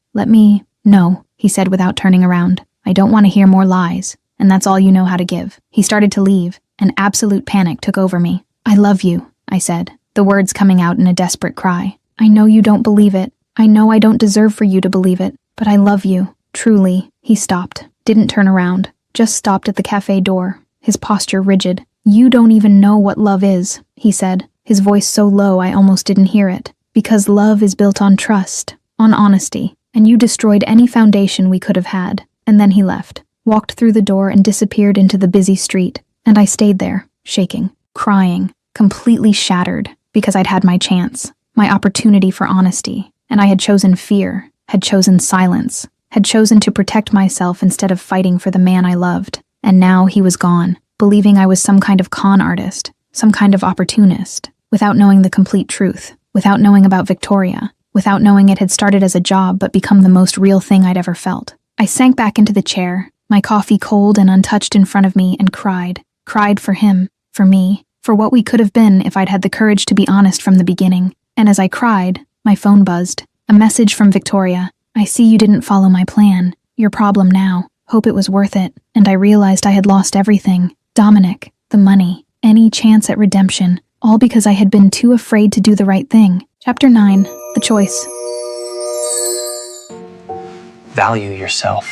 No, he said without turning around. I don't want to hear more lies, and that's all you know how to give. He started to leave, and absolute panic took over me. I love you, I said, the words coming out in a desperate cry. I know you don't believe it. I know I don't deserve for you to believe it, but I love you, truly. He stopped, didn't turn around, just stopped at the cafe door, his posture rigid. You don't even know what love is, he said, his voice so low I almost didn't hear it. Because love is built on trust, on honesty, and you destroyed any foundation we could have had. And then he left, walked through the door and disappeared into the busy street, and I stayed there, shaking, crying, completely shattered, because I'd had my chance, my opportunity for honesty, and I had chosen fear, had chosen silence, had chosen to protect myself instead of fighting for the man I loved. And now he was gone, believing I was some kind of con artist, some kind of opportunist, without knowing the complete truth, without knowing about Victoria, without knowing it had started as a job but become the most real thing I'd ever felt. I sank back into the chair, my coffee cold and untouched in front of me, and cried for him, for me, for what we could have been if I'd had the courage to be honest from the beginning. And as I cried, my phone buzzed. A message from Victoria. I see you didn't follow my plan. Your problem now. Hope it was worth it. And I realized I had lost everything. Dominic, the money, any chance at redemption, all because I had been too afraid to do the right thing. Chapter 9. The Choice. Value yourself.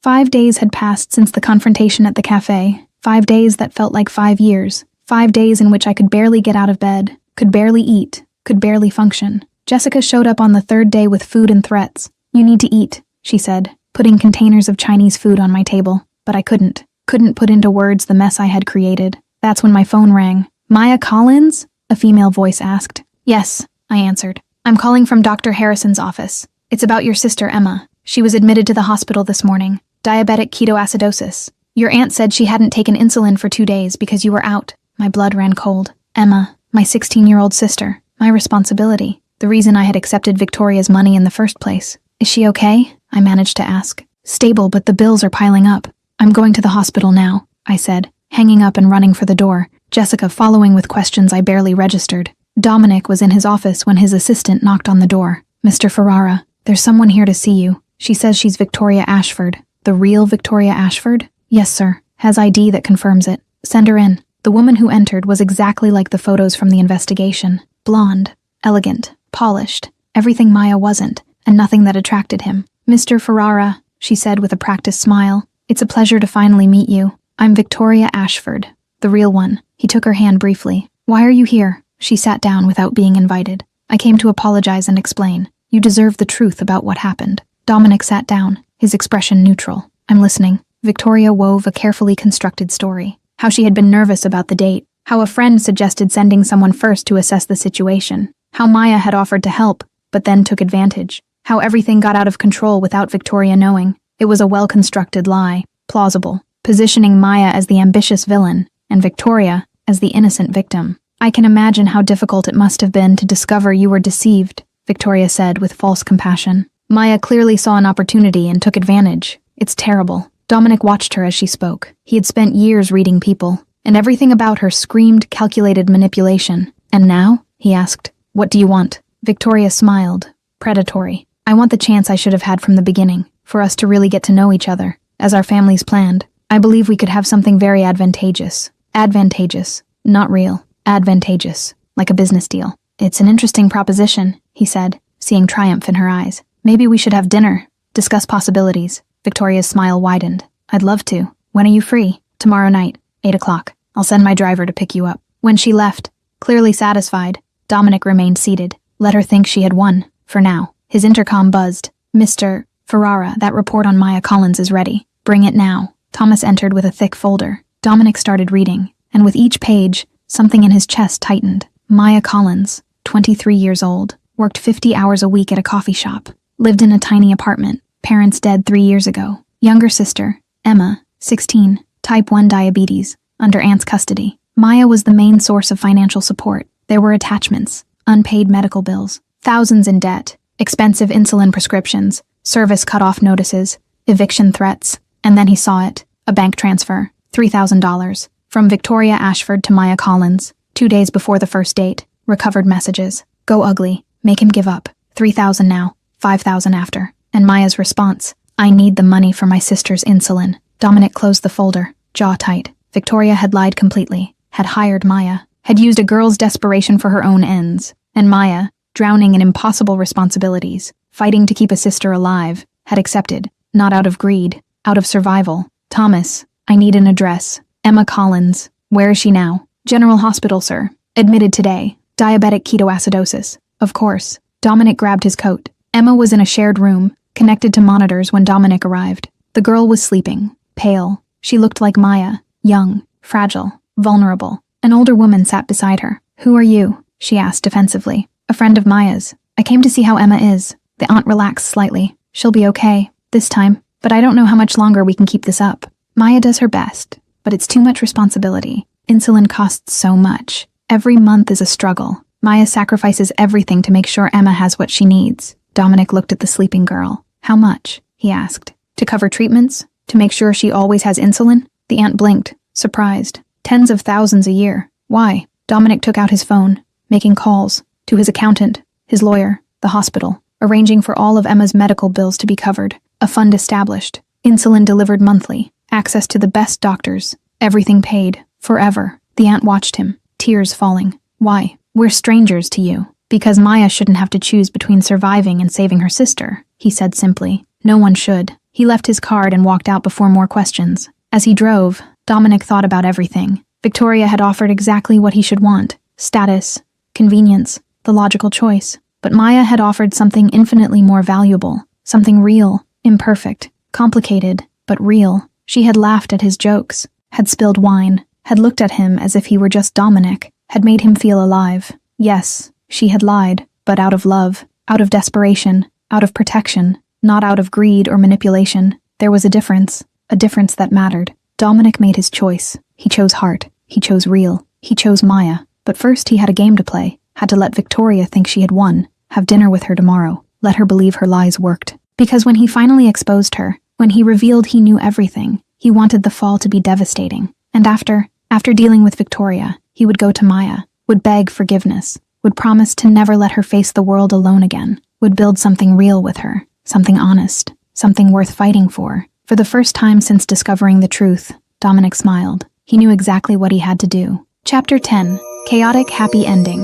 5 days had passed since the confrontation at the cafe. 5 days that felt like 5 years. 5 days in which I could barely get out of bed, could barely eat, could barely function. Jessica showed up on the third day with food and threats. You need to eat, she said, putting containers of Chinese food on my table. But I couldn't put into words the mess I had created. That's when my phone rang. Maya Collins? A female voice asked. Yes, I answered. I'm calling from Dr. Harrison's office. It's about your sister, Emma. She was admitted to the hospital this morning. Diabetic ketoacidosis. Your aunt said she hadn't taken insulin for 2 days because you were out. My blood ran cold. Emma, my 16-year-old sister. My responsibility. The reason I had accepted Victoria's money in the first place. Is she okay? I managed to ask. Stable, but the bills are piling up. I'm going to the hospital now, I said, hanging up and running for the door, Jessica following with questions I barely registered. Dominic was in his office when his assistant knocked on the door. Mr. Ferrara, there's someone here to see you. She says she's Victoria Ashford. The real Victoria Ashford? Yes, sir. Has ID that confirms it. Send her in. The woman who entered was exactly like the photos from the investigation. Blonde, elegant, polished. Everything Maya wasn't, and nothing that attracted him. Mr. Ferrara, she said with a practiced smile. It's a pleasure to finally meet you. I'm Victoria Ashford, the real one. He took her hand briefly. Why are you here? She sat down without being invited. I came to apologize and explain. You deserve the truth about what happened. Dominic sat down, his expression neutral. I'm listening. Victoria wove a carefully constructed story. How she had been nervous about the date. How a friend suggested sending someone first to assess the situation. How Maya had offered to help, but then took advantage. How everything got out of control without Victoria knowing. It was a well-constructed lie, plausible, positioning Maya as the ambitious villain, and Victoria as the innocent victim. I can imagine how difficult it must have been to discover you were deceived, Victoria said with false compassion. Maya clearly saw an opportunity and took advantage. It's terrible. Dominic watched her as she spoke. He had spent years reading people, and everything about her screamed calculated manipulation. And now? He asked. What do you want? Victoria smiled. Predatory. I want the chance I should have had from the beginning, for us to really get to know each other, as our families planned. I believe we could have something very advantageous. Advantageous. Not real. Advantageous. Like a business deal. It's an interesting proposition, he said, seeing triumph in her eyes. Maybe we should have dinner. Discuss possibilities. Victoria's smile widened. I'd love to. When are you free? Tomorrow night, 8 o'clock. I'll send my driver to pick you up. When she left, clearly satisfied, Dominic remained seated. Let her think she had won. For now. His intercom buzzed. Mr. Ferrara, that report on Maya Collins is ready. Bring it now. Thomas entered with a thick folder. Dominic started reading, and with each page, something in his chest tightened. Maya Collins, 23 years old, worked 50 hours a week at a coffee shop, lived in a tiny apartment, parents dead 3 years ago. Younger sister, Emma, 16, type 1 diabetes, under aunt's custody. Maya was the main source of financial support. There were attachments, unpaid medical bills, thousands in debt, expensive insulin prescriptions, service cut-off notices, eviction threats, and then he saw it, a bank transfer, $3,000, from Victoria Ashford to Maya Collins, 2 days before the first date, recovered messages, go ugly, make him give up, 3,000 now, 5,000 after, and Maya's response, I need the money for my sister's insulin. Dominic closed the folder, jaw tight. Victoria had lied completely, had hired Maya, had used a girl's desperation for her own ends, and Maya, drowning in impossible responsibilities, fighting to keep a sister alive, had accepted, not out of greed, out of survival. Thomas, I need an address. Emma Collins, where is she now? General Hospital, sir. Admitted today. Diabetic ketoacidosis. Of course. Dominic grabbed his coat. Emma was in a shared room, connected to monitors when Dominic arrived. The girl was sleeping, pale. She looked like Maya, young, fragile, vulnerable. An older woman sat beside her. Who are you? She asked defensively. A friend of Maya's. I came to see how Emma is. The aunt relaxed slightly. She'll be okay, this time, but I don't know how much longer we can keep this up. Maya does her best, but it's too much responsibility. Insulin costs so much. Every month is a struggle. Maya sacrifices everything to make sure Emma has what she needs. Dominic looked at the sleeping girl. How much? He asked. To cover treatments? To make sure she always has insulin? The aunt blinked, surprised. Tens of thousands a year. Why? Dominic took out his phone, making calls to his accountant, his lawyer, the hospital, arranging for all of Emma's medical bills to be covered, a fund established, insulin delivered monthly, access to the best doctors, everything paid, forever. The aunt watched him, tears falling. Why? We're strangers to you. Because Maya shouldn't have to choose between surviving and saving her sister, he said simply. No one should. He left his card and walked out before more questions. As he drove, Dominic thought about everything. Victoria had offered exactly what he should want. Status, convenience, the logical choice. But Maya had offered something infinitely more valuable. Something real, imperfect, complicated, but real. She had laughed at his jokes, had spilled wine, had looked at him as if he were just Dominic, had made him feel alive. Yes, she had lied, but out of love, out of desperation, out of protection, not out of greed or manipulation. There was a difference that mattered. Dominic made his choice. He chose heart. He chose real. He chose Maya. But first he had a game to play, had to let Victoria think she had won, have dinner with her tomorrow, let her believe her lies worked. Because when he finally exposed her, when he revealed he knew everything, he wanted the fall to be devastating. And after dealing with Victoria, He would go to Maya, would beg forgiveness, would promise to never let her face the world alone again, would build something real with her, something honest, something worth fighting for. For the first time since discovering the truth, Dominic smiled. He knew exactly what he had to do. Chapter 10. Chaotic Happy Ending.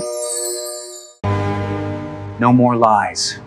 No more lies.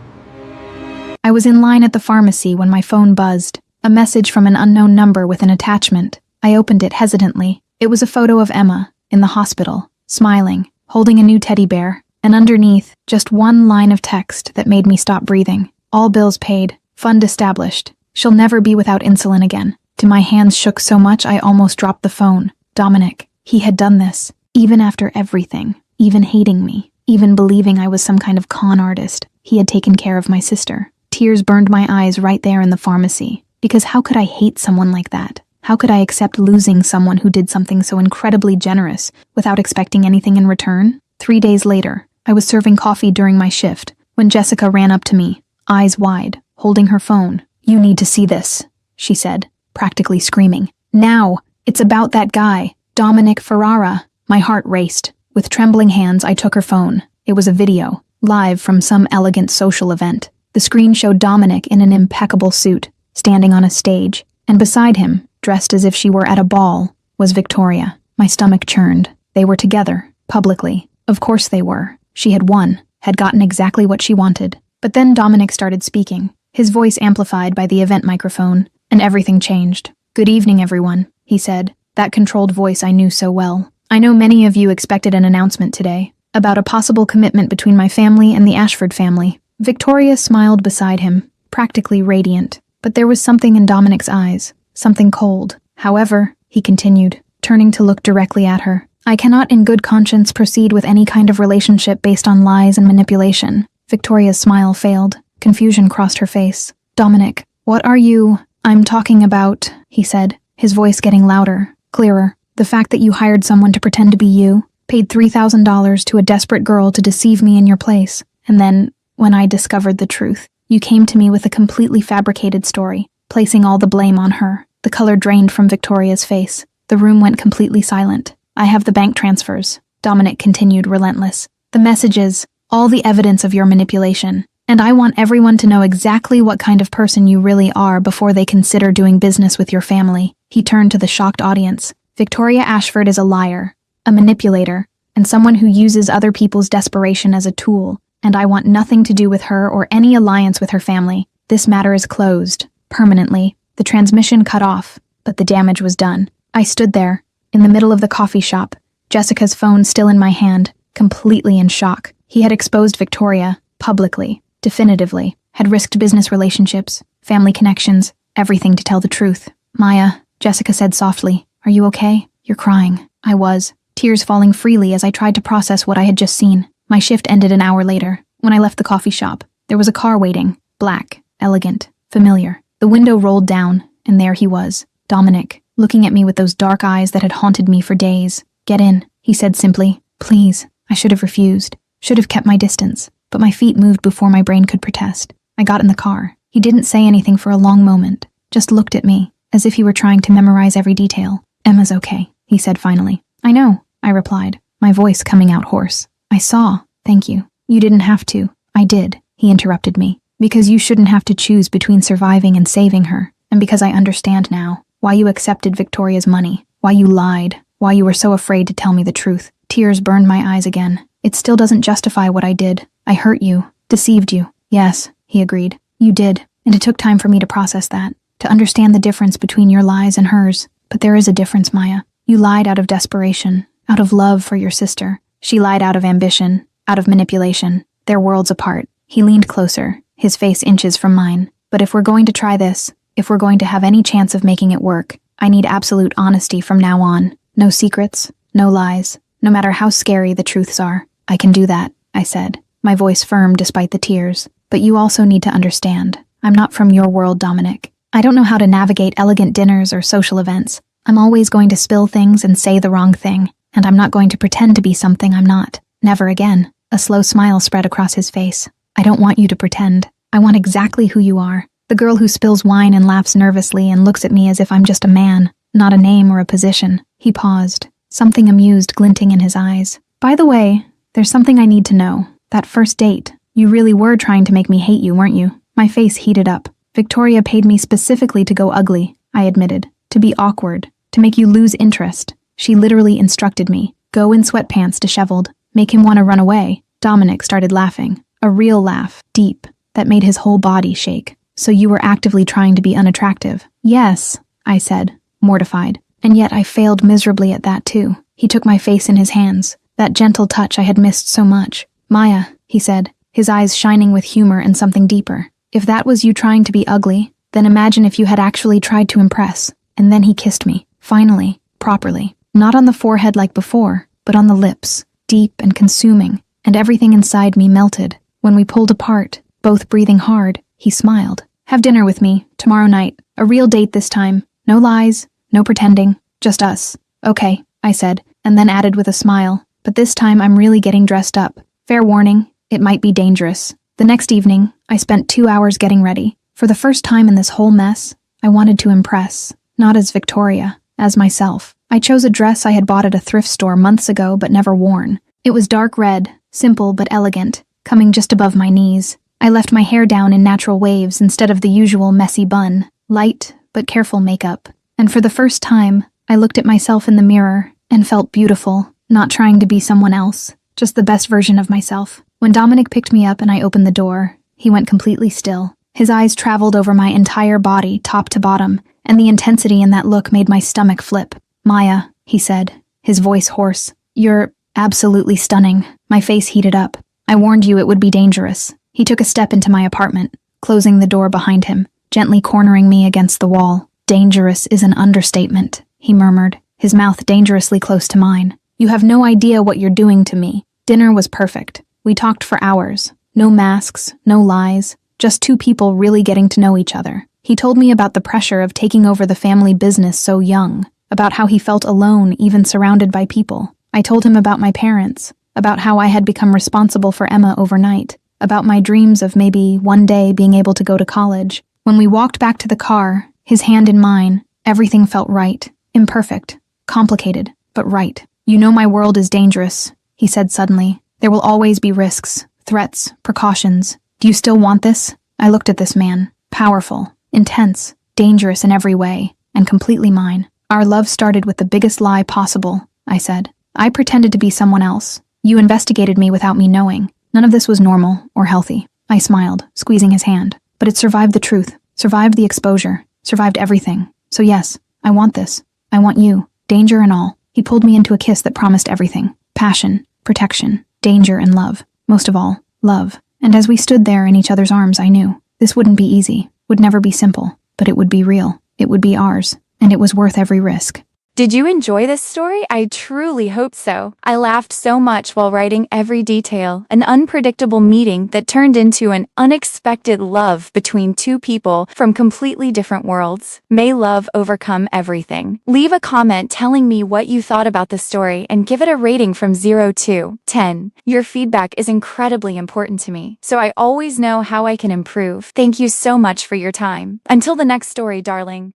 I was in line at the pharmacy when my phone buzzed. A message from an unknown number with an attachment. I opened it hesitantly. It was a photo of Emma, in the hospital, smiling, holding a new teddy bear, and underneath, just one line of text that made me stop breathing. All bills paid, fund established. She'll never be without insulin again. My hands shook so much I almost dropped the phone. Dominic, he had done this, even after everything, even hating me, even believing I was some kind of con artist. He had taken care of my sister. Tears burned my eyes right there in the pharmacy. Because how could I hate someone like that? How could I accept losing someone who did something so incredibly generous without expecting anything in return? 3 days later, I was serving coffee during my shift when Jessica ran up to me, eyes wide, holding her phone. "You need to see this," she said, practically screaming. "Now! It's about that guy, Dominic Ferrara." My heart raced. With trembling hands, I took her phone. It was a video, live from some elegant social event. The screen showed Dominic in an impeccable suit, standing on a stage, and beside him, dressed as if she were at a ball, was Victoria. My stomach churned. They were together, publicly. Of course they were. She had won, had gotten exactly what she wanted. But then Dominic started speaking, his voice amplified by the event microphone, and everything changed. "Good evening, everyone," he said, that controlled voice I knew so well. "I know many of you expected an announcement today, about a possible commitment between my family and the Ashford family." Victoria smiled beside him, practically radiant, but there was something in Dominic's eyes, something cold. "However," he continued, turning to look directly at her, "I cannot in good conscience proceed with any kind of relationship based on lies and manipulation." Victoria's smile failed. Confusion crossed her face. "Dominic, what are you—" "I'm talking about," he said, his voice getting louder, clearer. "The fact that you hired someone to pretend to be you, paid $3,000 to a desperate girl to deceive me in your place, and then, when I discovered the truth, you came to me with a completely fabricated story, placing all the blame on her." The color drained from Victoria's face. The room went completely silent. "I have the bank transfers," Dominic continued, relentless. "The messages, all the evidence of your manipulation. And I want everyone to know exactly what kind of person you really are before they consider doing business with your family." He turned to the shocked audience. "Victoria Ashford is a liar, a manipulator, and someone who uses other people's desperation as a tool, and I want nothing to do with her or any alliance with her family. This matter is closed, permanently." The transmission cut off, but the damage was done. I stood there, in the middle of the coffee shop, Jessica's phone still in my hand, completely in shock. He had exposed Victoria, publicly, definitively, had risked business relationships, family connections, everything to tell the truth. "Maya," Jessica said softly, "are you okay? You're crying." I was, tears falling freely as I tried to process what I had just seen. My shift ended an hour later. When I left the coffee shop, there was a car waiting, black, elegant, familiar. The window rolled down, and there he was, Dominic, looking at me with those dark eyes that had haunted me for days. "Get in," he said simply. "Please." I should have refused, should have kept my distance, but my feet moved before my brain could protest. I got in the car. He didn't say anything for a long moment, just looked at me, as if he were trying to memorize every detail. "Emma's okay," he said finally. "I know," I replied, my voice coming out hoarse. "I saw. Thank you. You didn't have to." "I did," he interrupted me. "Because you shouldn't have to choose between surviving and saving her, and because I understand now why you accepted Victoria's money, why you lied, why you were so afraid to tell me the truth." Tears burned my eyes again. "It still doesn't justify what I did. I hurt you, deceived you." "Yes," he agreed. "You did, and it took time for me to process that, to understand the difference between your lies and hers. But there is a difference, Maya. You lied out of desperation, out of love for your sister. She lied out of ambition, out of manipulation. They're worlds apart." He leaned closer, his face inches from mine. "But if we're going to try this, if we're going to have any chance of making it work, I need absolute honesty from now on. No secrets, no lies, no matter how scary the truths are. I can do that," I said, my voice firm despite the tears. "But you also need to understand. I'm not from your world, Dominic. I don't know how to navigate elegant dinners or social events. I'm always going to spill things and say the wrong thing, and I'm not going to pretend to be something I'm not. Never again." A slow smile spread across his face. "I don't want you to pretend. I want exactly who you are. The girl who spills wine and laughs nervously and looks at me as if I'm just a man, not a name or a position." He paused, something amused glinting in his eyes. By the way, there's something I need to know. That first date, you really were trying to make me hate you, weren't you? My face heated up. Victoria paid me specifically to go ugly, I admitted. To be awkward. To make you lose interest. She literally instructed me. Go in sweatpants, disheveled. Make him want to run away. Dominic started laughing. A real laugh, deep, that made his whole body shake. So you were actively trying to be unattractive? Yes, I said, mortified. And yet I failed miserably at that too. He took my face in his hands. That gentle touch I had missed so much. Maya, he said, his eyes shining with humor and something deeper. If that was you trying to be ugly, then imagine if you had actually tried to impress. And then he kissed me. Finally. Properly. Not on the forehead like before, but on the lips. Deep and consuming. And everything inside me melted. When we pulled apart, both breathing hard, he smiled. Have dinner with me, tomorrow night. A real date this time. No lies, no pretending. Just us. Okay, I said, and then added with a smile. But this time I'm really getting dressed up. Fair warning, it might be dangerous. The next evening, I spent 2 hours getting ready. For the first time in this whole mess, I wanted to impress. Not as Victoria, as myself. I chose a dress I had bought at a thrift store months ago but never worn. It was dark red, simple but elegant, coming just above my knees. I left my hair down in natural waves instead of the usual messy bun. Light but careful makeup. And for the first time, I looked at myself in the mirror and felt beautiful, not trying to be someone else, just the best version of myself. When Dominic picked me up and I opened the door, he went completely still. His eyes traveled over my entire body, top to bottom, and the intensity in that look made my stomach flip. Maya, he said, his voice hoarse. You're absolutely stunning. My face heated up. I warned you it would be dangerous. He took a step into my apartment, closing the door behind him, gently cornering me against the wall. Dangerous is an understatement, he murmured, his mouth dangerously close to mine. You have no idea what you're doing to me. Dinner was perfect. We talked for hours. No masks, no lies, just two people really getting to know each other. He told me about the pressure of taking over the family business so young, about how he felt alone even surrounded by people. I told him about my parents, about how I had become responsible for Emma overnight, about my dreams of maybe one day being able to go to college. When we walked back to the car, his hand in mine, everything felt right. Imperfect. Complicated, but right. You know my world is dangerous, he said suddenly. There will always be risks, threats, precautions. Do you still want this? I looked at this man. Powerful, intense, dangerous in every way, and completely mine. Our love started with the biggest lie possible, I said. I pretended to be someone else. You investigated me without me knowing. None of this was normal or healthy. I smiled, squeezing his hand. But it survived the truth, survived the exposure, survived everything. So yes, I want this. I want you, danger and all. He pulled me into a kiss that promised everything. Passion, protection, danger and love. Most of all, love. And as we stood there in each other's arms, I knew this wouldn't be easy, would never be simple, but it would be real. It would be ours, and it was worth every risk. Did you enjoy this story? I truly hope so. I laughed so much while writing every detail, an unpredictable meeting that turned into an unexpected love between two people from completely different worlds. May love overcome everything. Leave a comment telling me what you thought about the story and give it a rating from 0 to 10. Your feedback is incredibly important to me, so I always know how I can improve. Thank you so much for your time. Until the next story, darling.